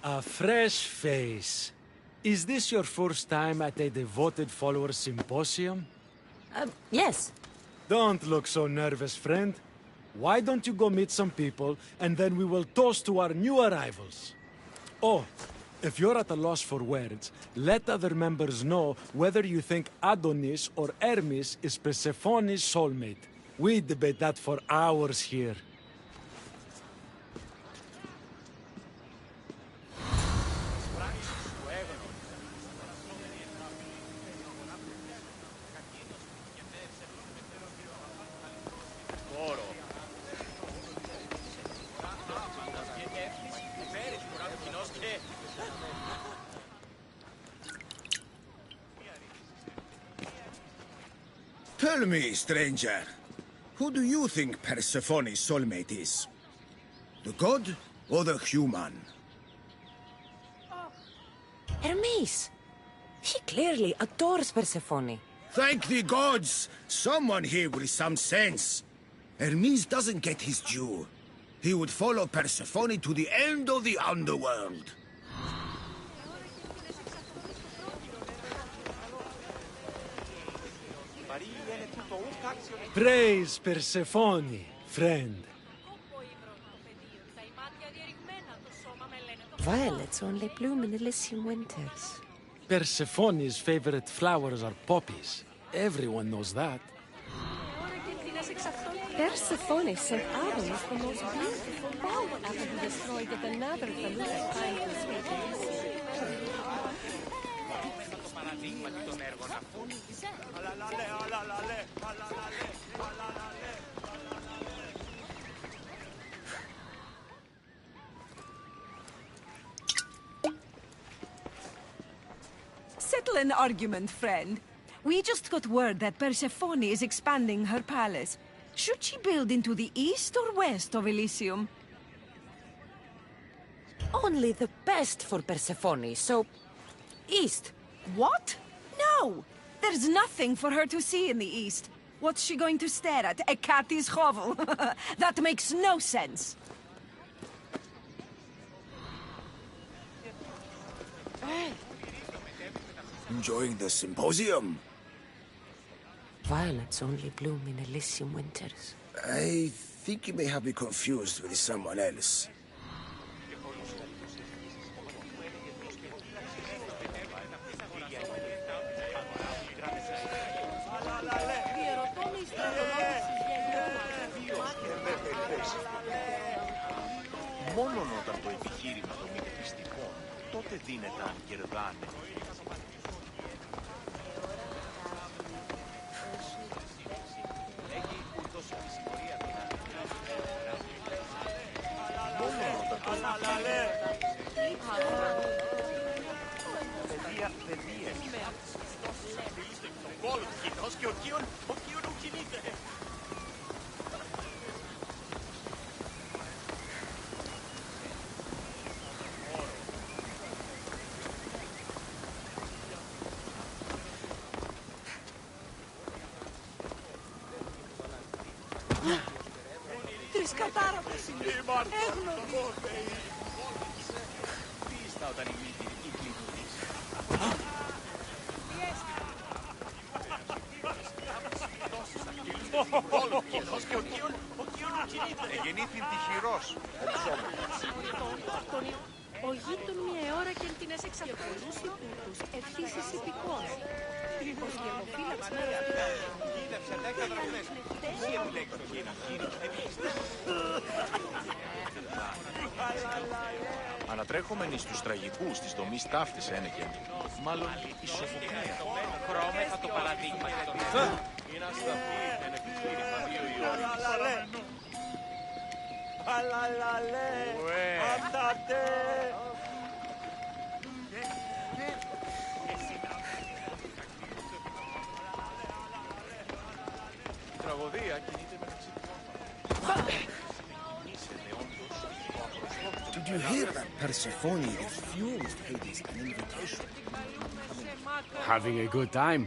Speaker 9: A fresh face. Is this your first time at a devoted follower symposium?
Speaker 1: Yes.
Speaker 9: Don't look so nervous, friend. Why don't you go meet some people, and then we will toast to our new arrivals? Oh, if you're at a loss for words, let other members know whether you think Adonis or Hermes is Persephone's soulmate. We debate that for hours here.
Speaker 10: Tell me, stranger, who do you think Persephone's soulmate is? The god or the human?
Speaker 1: Hermes! He clearly adores Persephone.
Speaker 10: Thank the gods! Someone here with some sense. Hermes doesn't get his due. He would follow Persephone to the end of the underworld.
Speaker 9: Praise Persephone, friend.
Speaker 1: Violets only bloom in Elysium winters.
Speaker 9: Persephone's favorite flowers are poppies. Everyone knows that.
Speaker 1: Persephone sent Adam with the most beautiful bow after he destroyed yet another Thallulah kind to escape Elysium.
Speaker 11: Settle an argument, friend. We just got word that Persephone is expanding her palace. Should she build into the east or west of Elysium?
Speaker 1: Only the best for Persephone, so... east.
Speaker 11: What? No! There's nothing for her to see in the east. What's she going to stare at? A cat's hovel? That makes no sense.
Speaker 10: Enjoying the symposium?
Speaker 1: Violets only bloom in Elysium winters.
Speaker 10: I think you may have me confused with someone else.
Speaker 7: Μόνον όταν το επιχείρημα των μυθιστικών, τότε δίνεται αν κερδάνε.
Speaker 11: Τρισκατάραπες έγνοδοι.
Speaker 7: Πίστα όταν η μύτηρη κλείνει. Όλο κοινός και ο Κίον κινείται. Εγεννήθην τυχηρός, ο ψώμος.
Speaker 5: Ο γείτον μια ώρα και εντυνές εξαπολούς υπούτους, ευθύσεις υπηκών. Ο σκερμοφύλαξ με
Speaker 7: Γίδεψε 10 δραχμές. Εσύ επιλέξεις το κίνα. Ανατρέχομενοι στους τραγικούς της δομής ταύτης ένεκεν. Μάλλον η Σοφοκλία. Χρώμεθα το παραδείγμα και τον έργο. Είναι ασταθή, είναι επιχείρημα 2 η ώρα.
Speaker 3: Αλαλαλέ, αντάτε.
Speaker 7: Η τραγωδία κινείται μεταξύ του.
Speaker 10: Did you hear that Persephone refused Hades an invitation?
Speaker 2: Having a good time?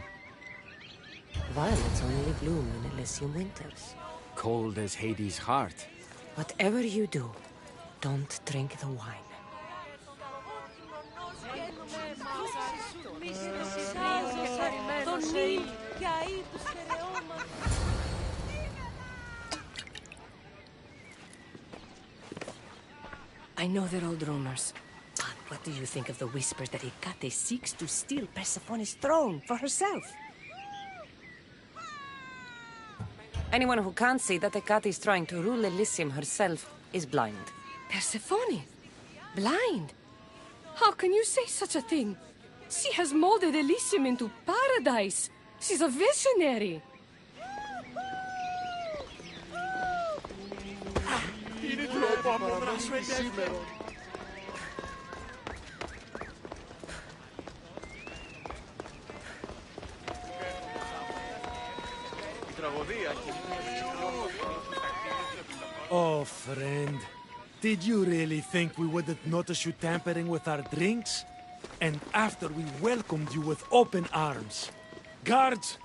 Speaker 1: Violets only bloom in Elysium winters.
Speaker 2: Cold as Hades' heart.
Speaker 1: Whatever you do, don't drink the wine. I know they're old rumors, but what do you think of the whispers that Hecate seeks to steal Persephone's throne for herself? Anyone who can't see that Hecate is trying to rule Elysium herself is blind.
Speaker 12: Persephone? Blind? How can you say such a thing? She has molded Elysium into paradise. She's a visionary.
Speaker 3: Είναι τρόπο αποδράσουμε σήμερα.
Speaker 9: Oh, friend. Did you really think we wouldn't notice you tampering with our drinks? And after we welcomed you with open arms. Guards!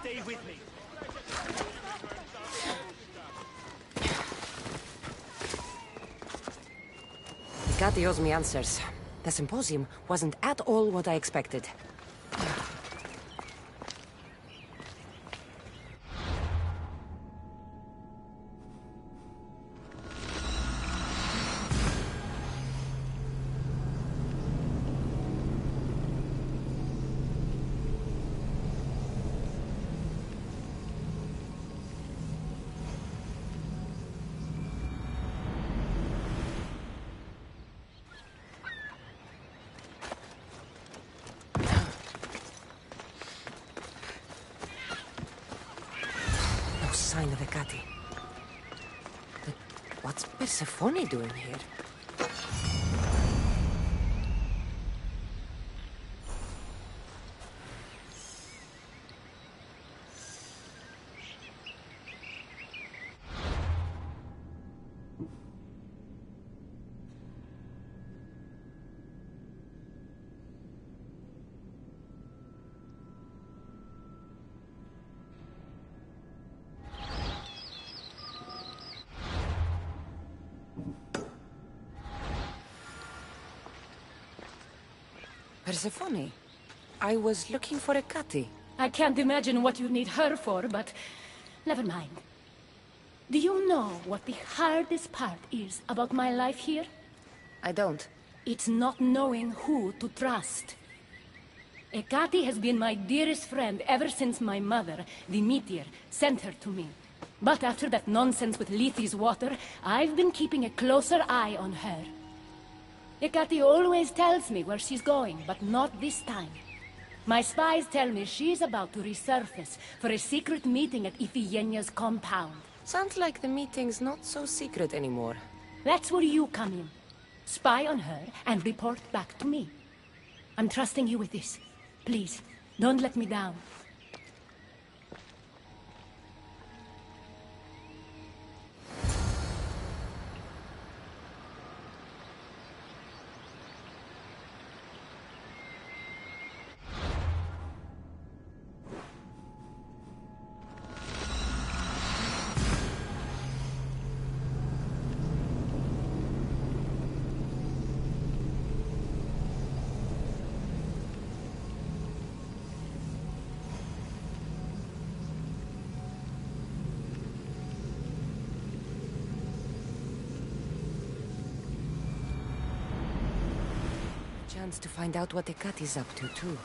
Speaker 2: Stay with me.
Speaker 1: Hecate owes me answers. The symposium wasn't at all what I expected. Sign of Hecate. But what's Persephone doing here? Persephone, I was looking for Hecate.
Speaker 5: I can't imagine what you need her for, but never mind. Do you know what the hardest part is about my life here?
Speaker 1: I don't.
Speaker 5: It's not knowing who to trust. Hecate has been my dearest friend ever since my mother, the meteor, sent her to me. But after that nonsense with Lethe's water, I've been keeping a closer eye on her. Hecate always tells me where she's going, but not this time. My spies tell me she's about to resurface for a secret meeting at Iphigenia's compound.
Speaker 1: Sounds like the meeting's not so secret anymore.
Speaker 5: That's where you come in. Spy on her and report back to me. I'm trusting you with this. Please, don't let me down.
Speaker 1: Chance to find out what Hecate's up to, too.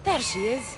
Speaker 1: There she is.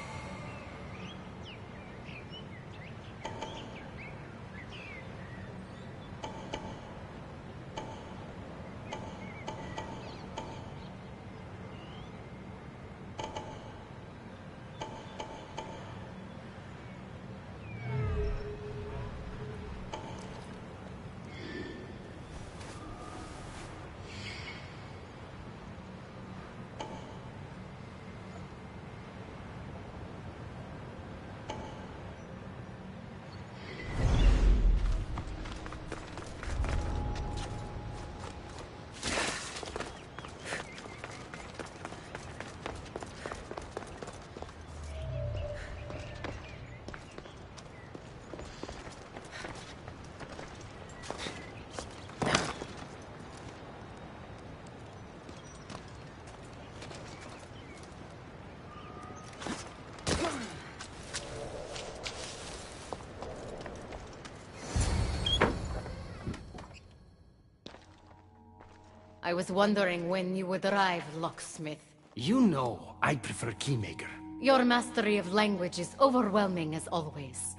Speaker 5: I was wondering when you would arrive, locksmith.
Speaker 2: You know, I prefer Keymaker.
Speaker 5: Your mastery of language is overwhelming as always.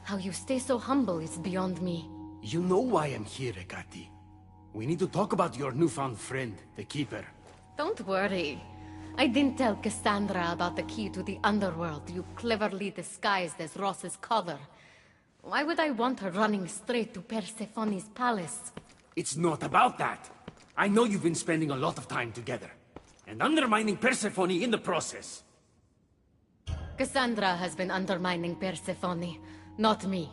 Speaker 5: How you stay so humble is beyond me.
Speaker 2: You know why I'm here, Ekati. We need to talk about your newfound friend, the Keeper.
Speaker 5: Don't worry. I didn't tell Cassandra about the key to the underworld you cleverly disguised as Ross's collar. Why would I want her running straight to Persephone's palace?
Speaker 2: It's not about that. I know you've been spending a lot of time together, and undermining Persephone in the process.
Speaker 5: Cassandra has been undermining Persephone, not me.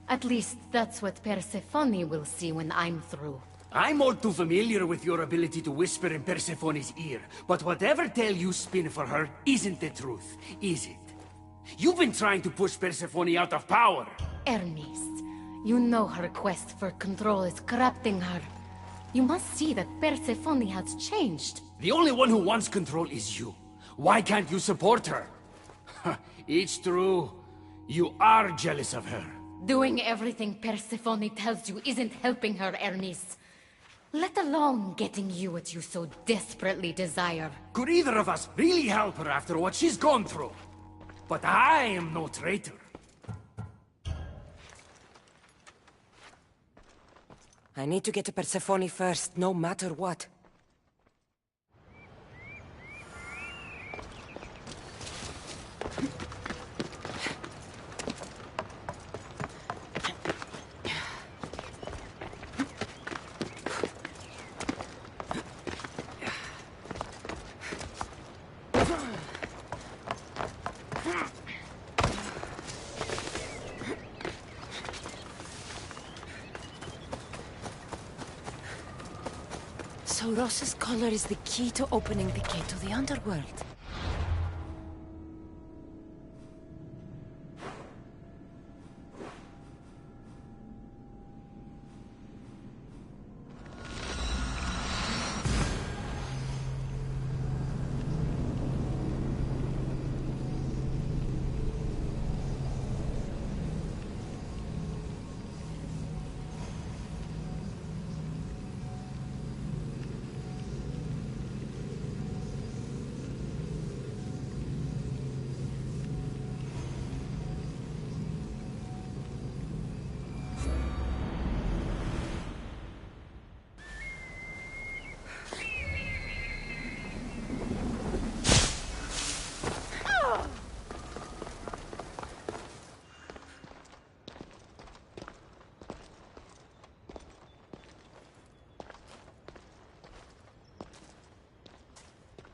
Speaker 5: At least that's what Persephone will see when I'm through.
Speaker 2: I'm all too familiar with your ability to whisper in Persephone's ear, but whatever tale you spin for her isn't the truth, is it? You've been trying to push Persephone out of power.
Speaker 5: Hermes, you know her quest for control is corrupting her. You must see that Persephone has changed.
Speaker 2: The only one who wants control is you. Why can't you support her? It's true. You are jealous of her.
Speaker 5: Doing everything Persephone tells you isn't helping her, Hermes. Let alone getting you what you so desperately desire.
Speaker 2: Could either of us really help her after what she's gone through? But I am no traitor.
Speaker 1: I need to get to Persephone first, no matter what. So Ross's collar is the key to opening the gate to the underworld.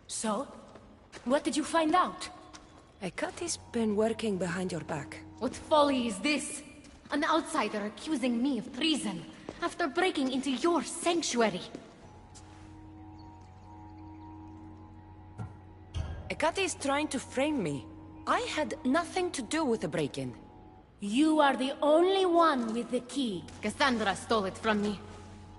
Speaker 5: So? What did you find out?
Speaker 1: Ekati's been working behind your back.
Speaker 5: What folly is this? An outsider accusing me of treason after breaking into your sanctuary.
Speaker 1: Ekati is trying to frame me. I had nothing to do with the break-in.
Speaker 5: You are the only one with the key. Cassandra stole it from me.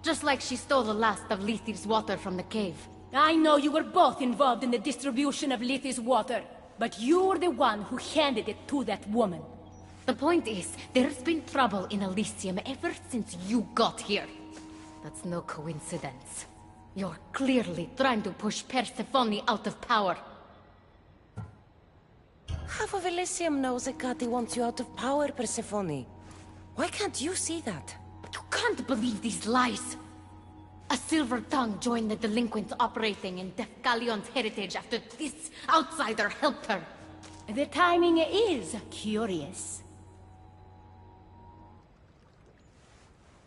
Speaker 5: Just like she stole the last of Lethe's water from the cave. I know you were both involved in the distribution of Lethe's water, but you were the one who handed it to that woman. The point is, there's been trouble in Elysium ever since you got here. That's no coincidence. You're clearly trying to push Persephone out of power.
Speaker 1: Half of Elysium knows Ekati wants you out of power, Persephone. Why can't you see that?
Speaker 5: You can't believe these lies! A silver tongue joined the delinquents operating in Defcalion's heritage after this outsider helped her. The timing is curious.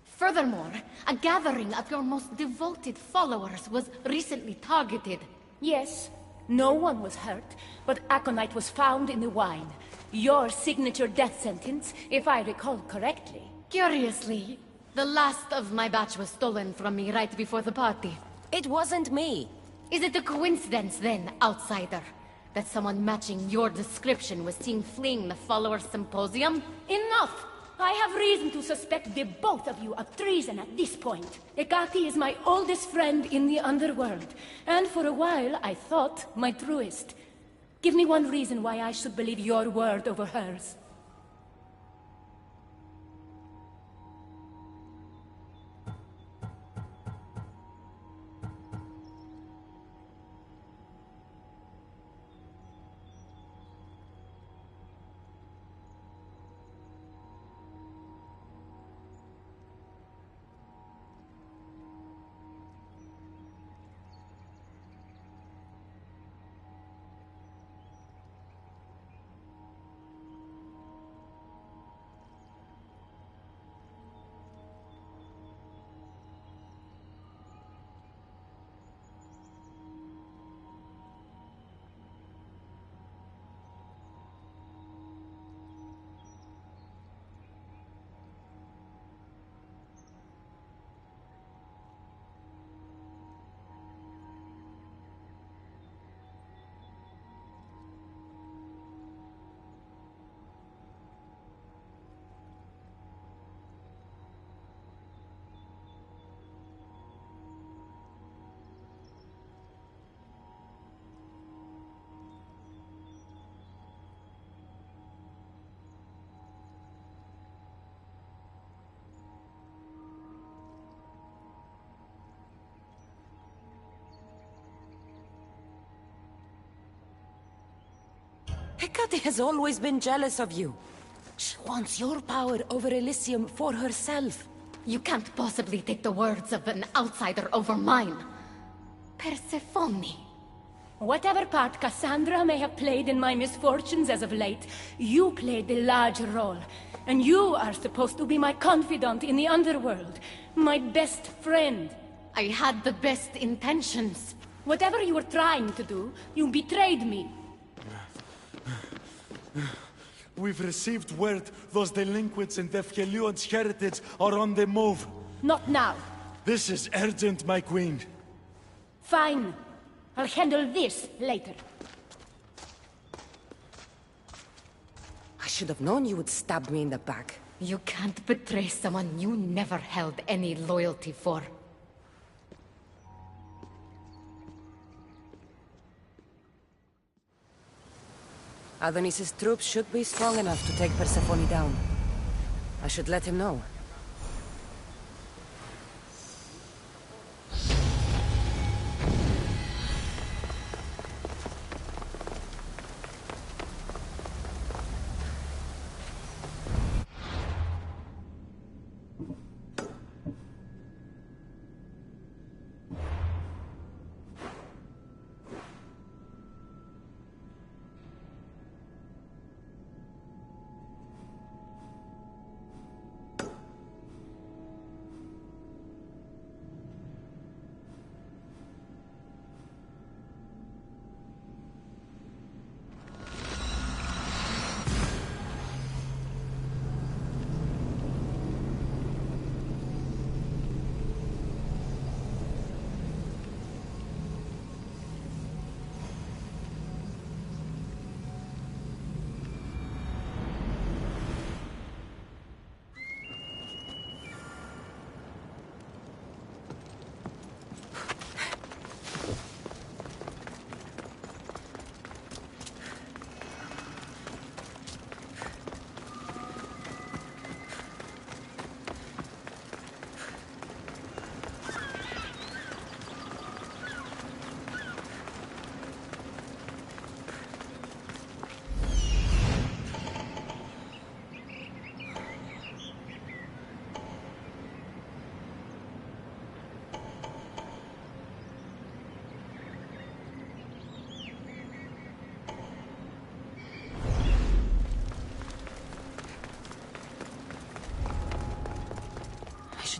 Speaker 5: Furthermore, a gathering of your most devoted followers was recently targeted. Yes, no one was hurt, but aconite was found in the wine. Your signature death sentence, if I recall correctly. Curiously, the last of my batch was stolen from me right before the party.
Speaker 1: It wasn't me.
Speaker 5: Is it a coincidence then, outsider, that someone matching your description was seen fleeing the followers' symposium? Enough! I have reason to suspect the both of you of treason at this point. Ekati is my oldest friend in the underworld, and for a while I thought my truest. Give me one reason why I should believe your word over hers.
Speaker 1: Hecate has always been jealous of you. She wants your power over Elysium for herself.
Speaker 5: You can't possibly take the words of an outsider over mine. Persephone. Whatever part Cassandra may have played in my misfortunes as of late, you played the larger role. And you are supposed to be my confidant in the underworld. My best friend. I had the best intentions. Whatever you were trying to do, you betrayed me.
Speaker 9: We've received word those delinquents in Defkelion's heritage are on the move.
Speaker 5: Not now.
Speaker 9: This is urgent, my queen.
Speaker 5: Fine. I'll handle this later.
Speaker 1: I should have known you would stab me in the back.
Speaker 5: You can't betray someone you never held any loyalty for.
Speaker 1: Adonis's troops should be strong enough to take Persephone down. I should let him know.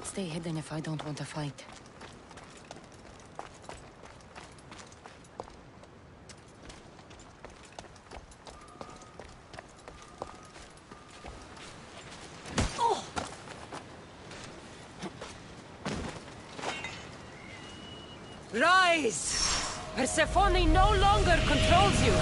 Speaker 1: Stay hidden if I don't want to fight. Oh! Rise! Persephone no longer controls you!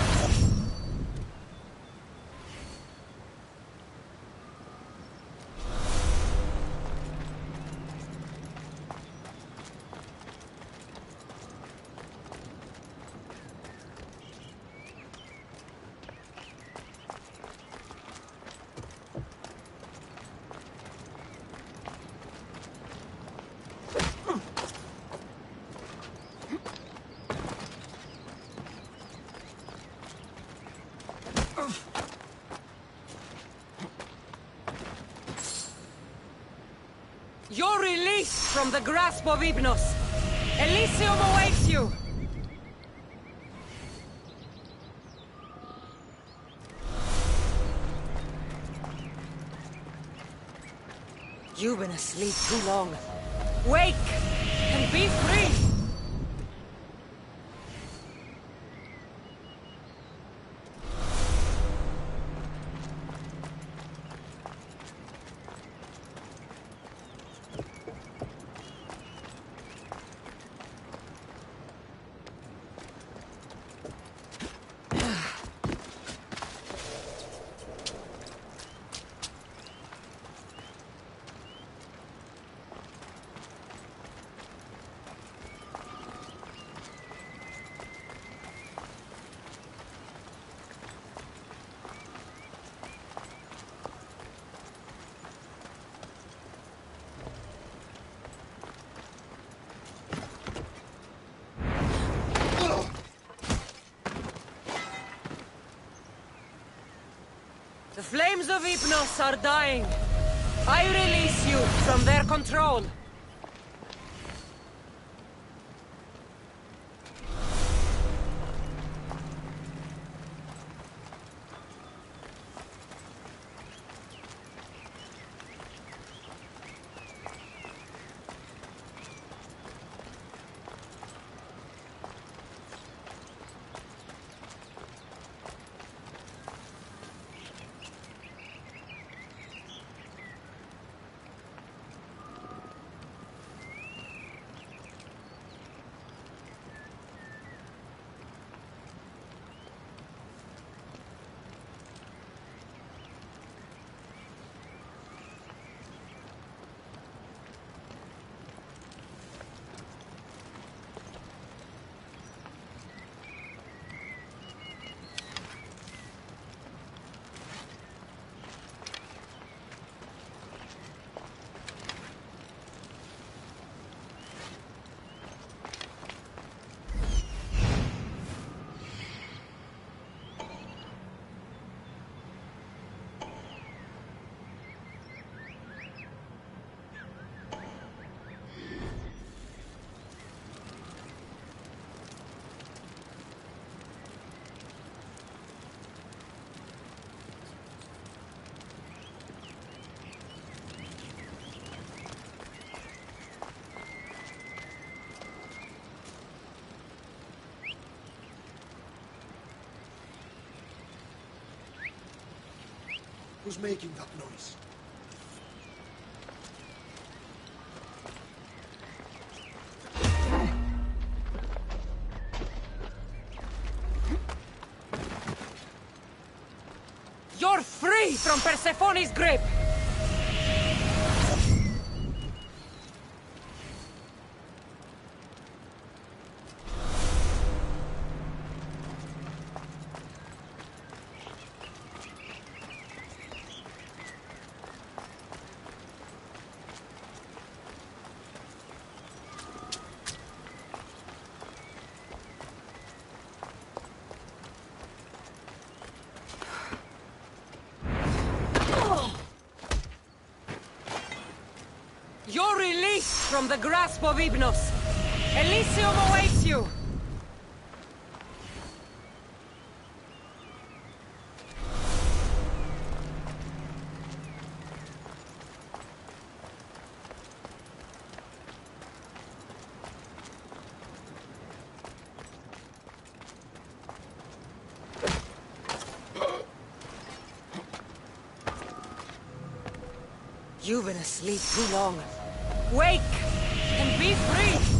Speaker 1: You're released from the grasp of Hypnos. Elysium awaits you! You've been asleep too long. Wake and be free! The flames of Hypnos are dying. I release you from their control.
Speaker 2: Who's making that noise?
Speaker 1: You're free from Persephone's grip! You're released from the grasp of Hypnos. Elysium awaits you! You've been asleep too long. Wake and be free!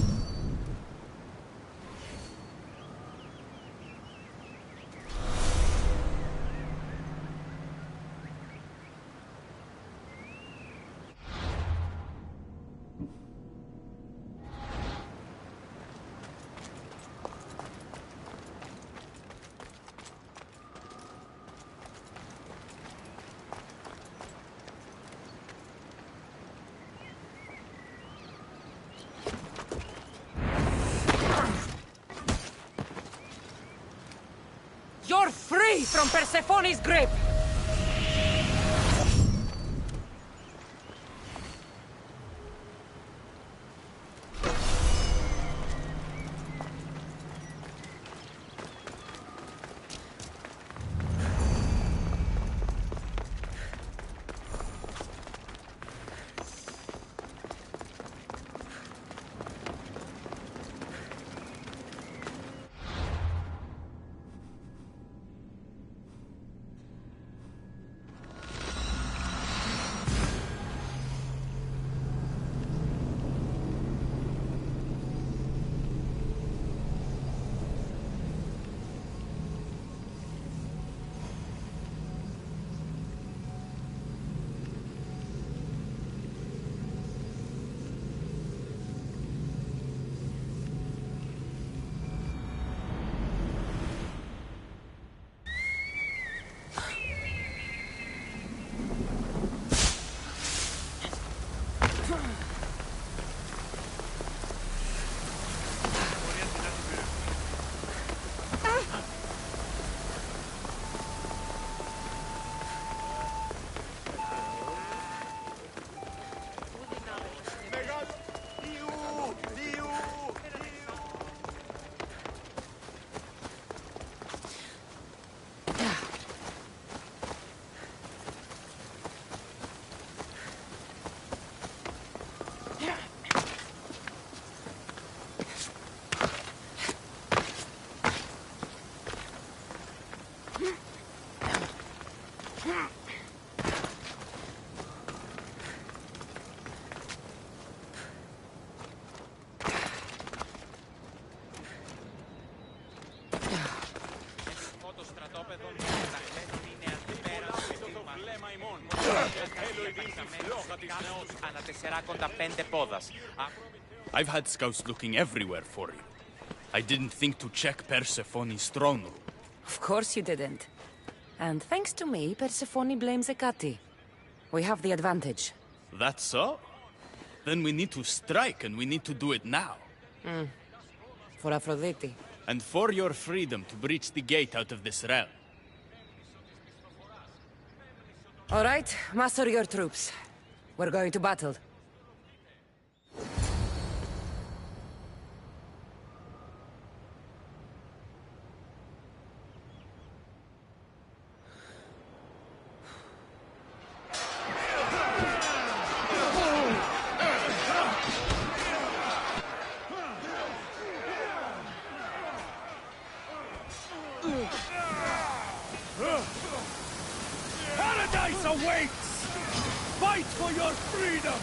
Speaker 1: You're free from Persephone's grip!
Speaker 6: I've had scouts looking everywhere for you. I didn't think to check Persephone's throne room.
Speaker 1: Of course you didn't. And thanks to me, Persephone blames Hecate. We have the advantage.
Speaker 6: That's so? Then we need to strike, and we need to do it now.
Speaker 1: For Aphrodite.
Speaker 6: And for your freedom to breach the gate out of this realm.
Speaker 1: All right, muster your troops. We're going to battle.
Speaker 2: Paradise awaits! Fight for your freedom!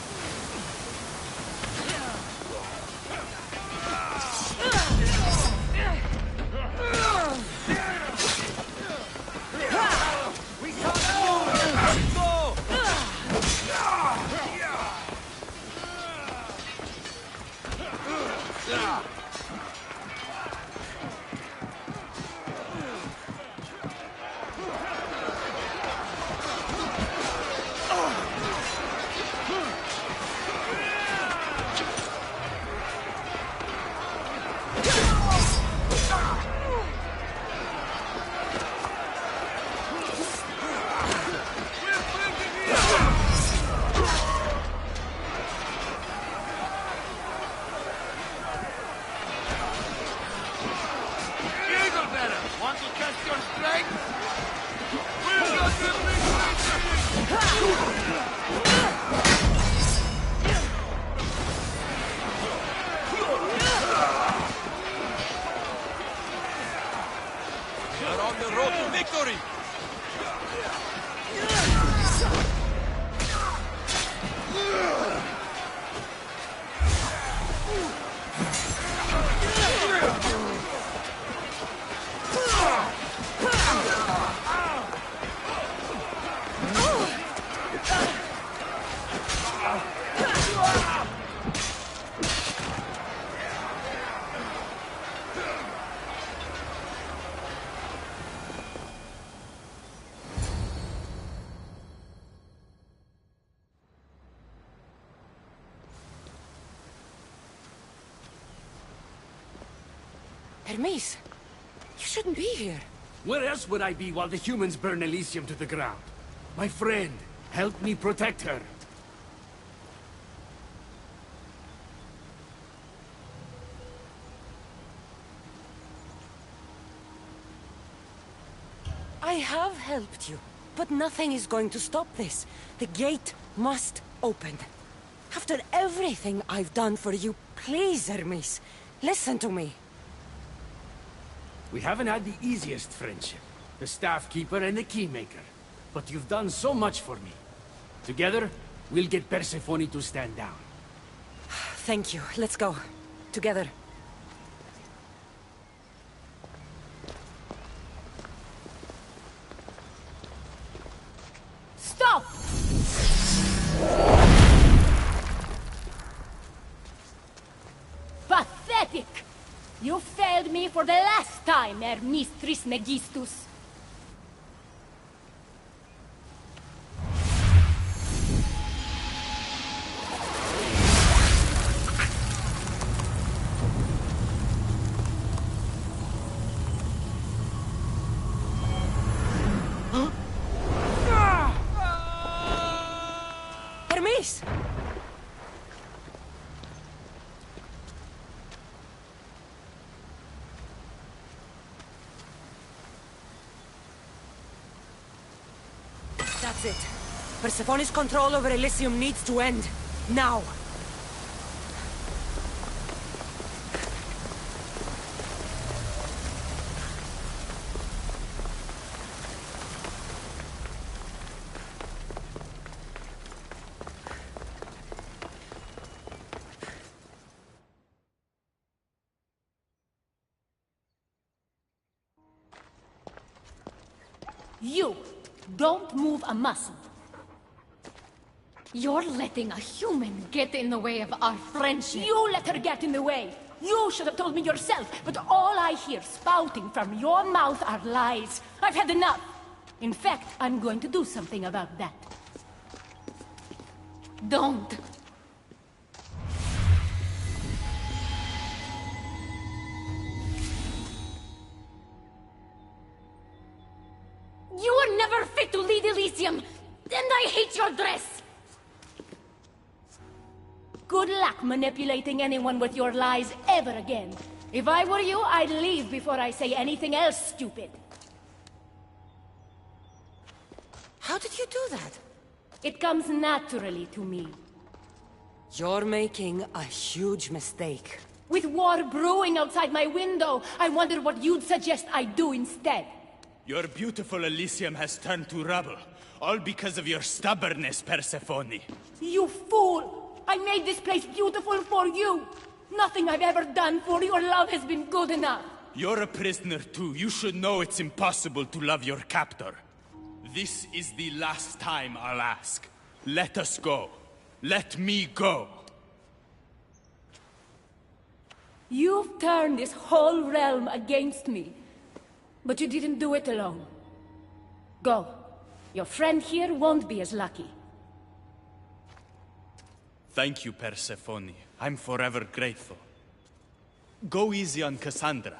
Speaker 1: Hermes, you shouldn't be here.
Speaker 2: Where else would I be while the humans burn Elysium to the ground? My friend, help me protect her.
Speaker 1: I have helped you, but nothing is going to stop this. The gate must open. After everything I've done for you, please, Hermes, listen to me.
Speaker 2: We haven't had the easiest friendship. The Staff Keeper and the Keymaker. But you've done so much for me. Together, we'll get Persephone to stand down.
Speaker 1: Thank you. Let's go. Together.
Speaker 5: Stop! Pathetic! You failed me for the last time, Hermes Trismegistus.
Speaker 1: Hermes! That's it. Persephone's control over Elysium needs to end. Now!
Speaker 5: You don't move a muscle. You're letting a human get in the way of our friendship. You let her get in the way. You should have told me yourself, but all I hear spouting from your mouth are lies. I've had enough. In fact, I'm going to do something about that. Don't. You were never fit to lead Elysium, and I hate your dress! Good luck manipulating anyone with your lies ever again. If I were you, I'd leave before I say anything else stupid.
Speaker 1: How did you do that?
Speaker 5: It comes naturally to me.
Speaker 1: You're making a huge mistake.
Speaker 5: With war brewing outside my window, I wonder what you'd suggest I do instead.
Speaker 6: Your beautiful Elysium has turned to rubble, all because of your stubbornness, Persephone.
Speaker 5: You fool! I made this place beautiful for you! Nothing I've ever done for your love has been good enough!
Speaker 6: You're a prisoner too. You should know it's impossible to love your captor. This is the last time I'll ask. Let us go. Let me go.
Speaker 5: You've turned this whole realm against me. But you didn't do it alone. Go. Your friend here won't be as lucky.
Speaker 6: Thank you, Persephone. I'm forever grateful. Go easy on Cassandra.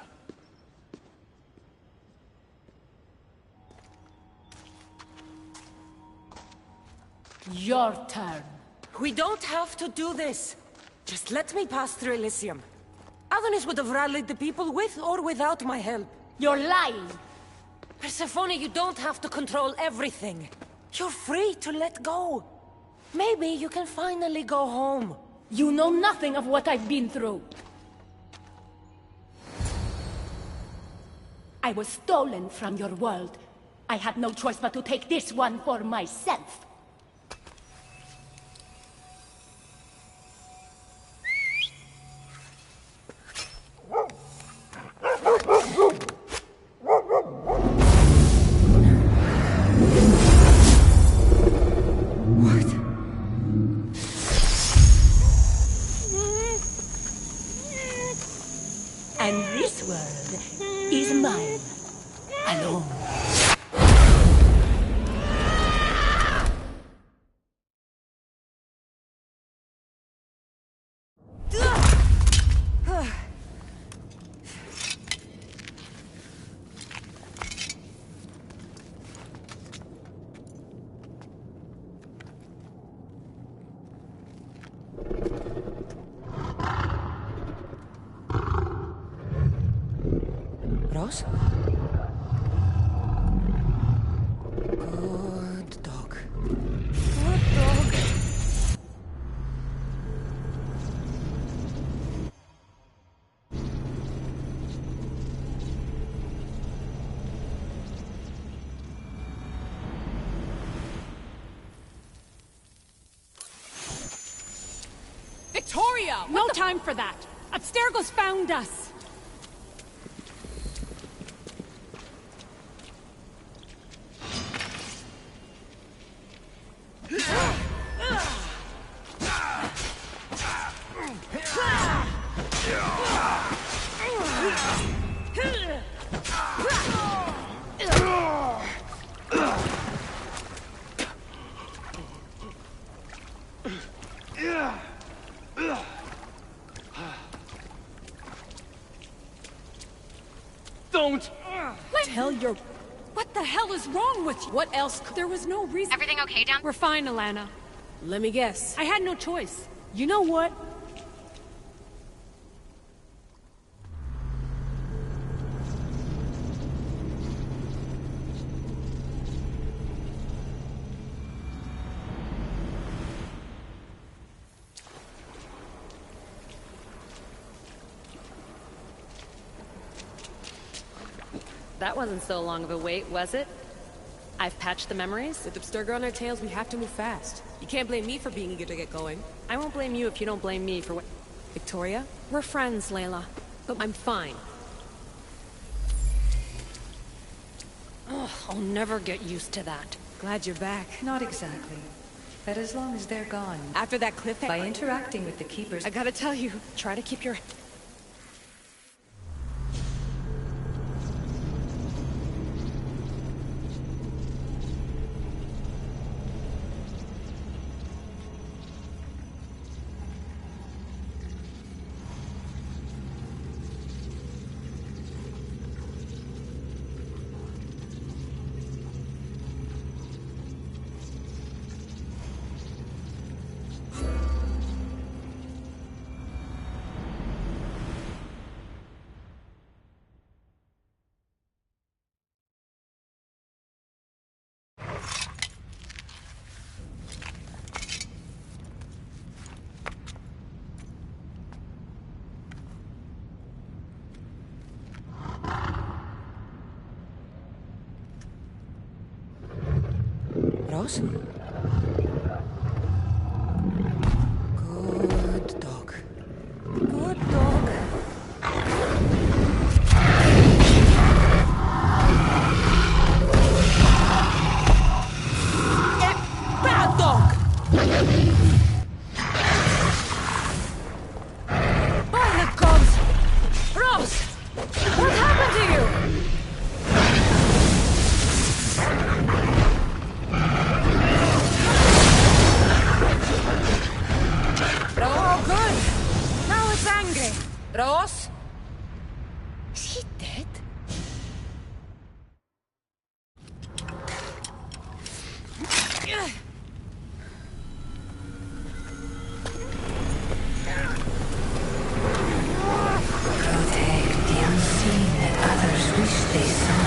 Speaker 5: Your turn.
Speaker 1: We don't have to do this. Just let me pass through Elysium. Adonis would have rallied the people with or without my help.
Speaker 5: You're lying!
Speaker 1: Persephone, you don't have to control everything. You're free to let go. Maybe you can finally go home.
Speaker 5: You know nothing of what I've been through. I was stolen from your world. I had no choice but to take this one for myself. And this world is mine, alone.
Speaker 1: Rose? Good dog. Good dog.
Speaker 12: Victoria! No time for that! Abstergo's found us!
Speaker 9: Don't!
Speaker 12: Tell your... What the hell is wrong with you? What else? There was no reason...
Speaker 13: Everything okay down?
Speaker 12: We're fine, Alana.
Speaker 14: Let me guess.
Speaker 12: I had no choice. You know what?
Speaker 14: That wasn't so long of a wait, was it? I've patched the memories. With Abstergo on our tails, we have to move fast. You can't blame me for being eager to get going. I won't blame you if you don't blame me for what... Victoria? We're friends, Layla. But I'm fine.
Speaker 12: Oh, I'll never get used to that.
Speaker 14: Glad you're back.
Speaker 11: Not exactly.
Speaker 13: But as long as they're gone,
Speaker 14: After that cliff...
Speaker 13: by interacting with the keepers...
Speaker 14: I gotta tell you, try to keep your...
Speaker 1: Rose? Good dog. Good dog. Bad dog! By the gods! Rose! What happened to you? Oh, good. Now it's angry. Rose? Is he dead?
Speaker 13: Protect the unseen that others wish they saw.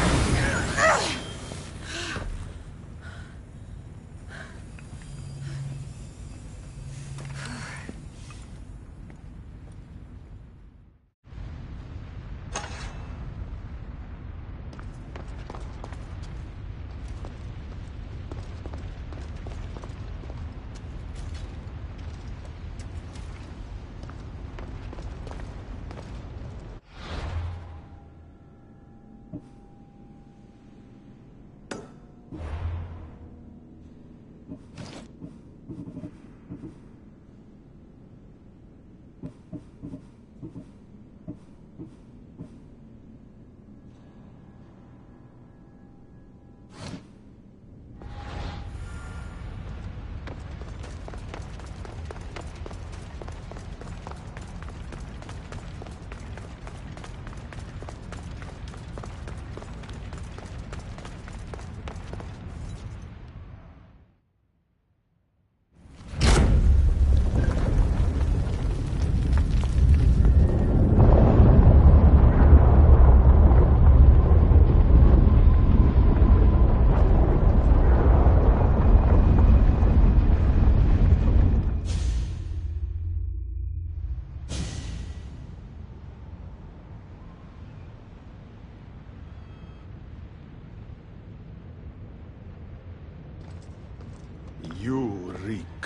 Speaker 4: You reek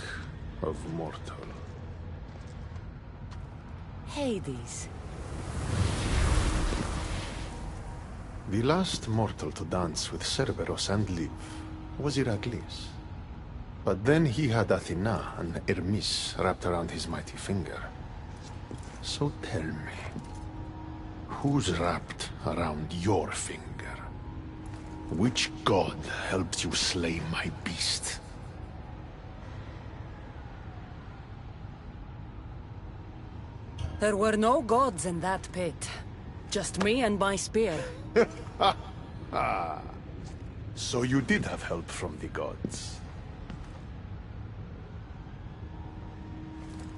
Speaker 4: of mortal.
Speaker 1: Hades.
Speaker 4: The last mortal to dance with Cerberus and live was Heracles. But then he had Athena and Hermes wrapped around his mighty finger. So tell me, who's wrapped around your finger? Which god helped you slay my beast?
Speaker 1: There were no gods in that pit. Just me and my spear.
Speaker 4: So you did have help from the gods.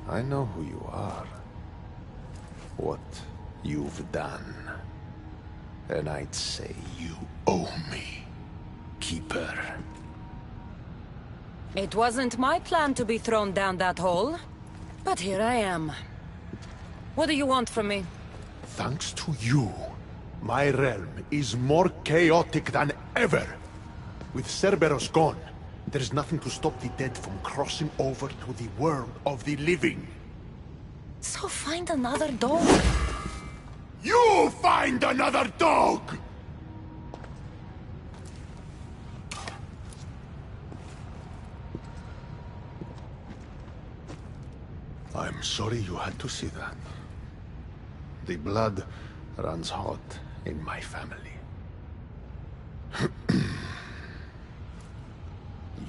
Speaker 4: I know who you are. What you've done. And I'd say you owe me, Keeper.
Speaker 1: It wasn't my plan to be thrown down that hole. But here I am. What do you want from me?
Speaker 4: Thanks to you, my realm is more chaotic than ever. With Cerberus gone, there's nothing to stop the dead from crossing over to the world of the living.
Speaker 1: So find another dog.
Speaker 4: You find another dog! I'm sorry you had to see that. The blood runs hot in my family.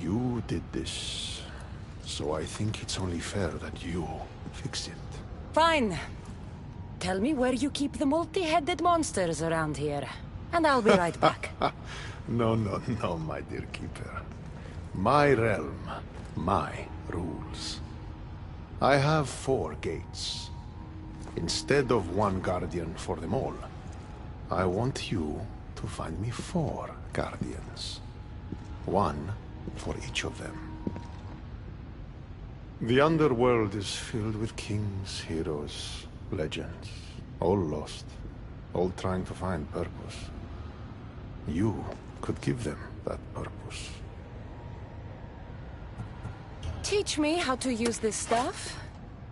Speaker 4: You did this, so I think it's only fair that you fix it.
Speaker 1: Fine. Tell me where you keep the multi-headed monsters around here, and I'll be right back.
Speaker 4: No, my dear keeper. My realm, my rules. I have 4 gates. Instead of 1 guardian for them all, I want you to find me 4 guardians. 1 for each of them. The underworld is filled with kings, heroes, legends, all lost, all trying to find purpose. You could give them that purpose.
Speaker 1: Teach me how to use this stuff,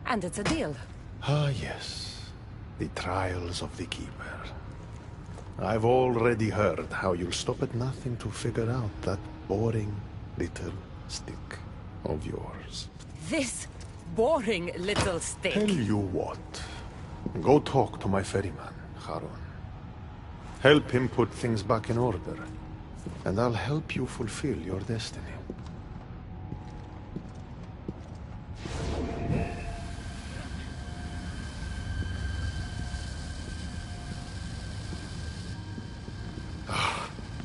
Speaker 1: and it's a deal.
Speaker 4: Ah, yes. The trials of the Keeper. I've already heard how you'll stop at nothing to figure out that boring little stick of yours.
Speaker 1: This boring little stick.
Speaker 4: Tell you what. Go talk to my ferryman, Charon. Help him put things back in order, and I'll help you fulfill your destiny.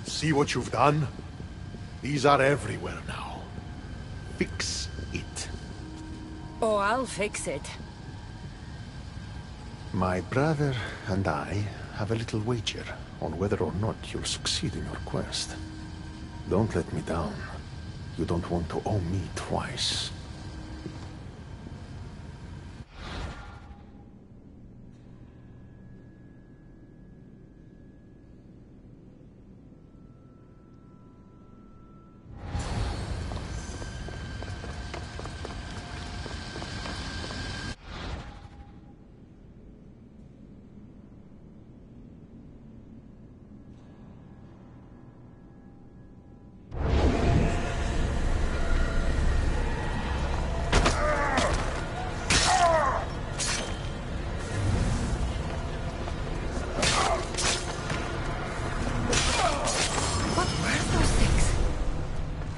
Speaker 4: See what you've done? These are everywhere now. Fix it.
Speaker 1: Oh, I'll fix it.
Speaker 4: My brother and I have a little wager on whether or not you'll succeed in your quest. Don't let me down. You don't want to owe me twice.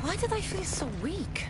Speaker 1: Why did I feel so weak?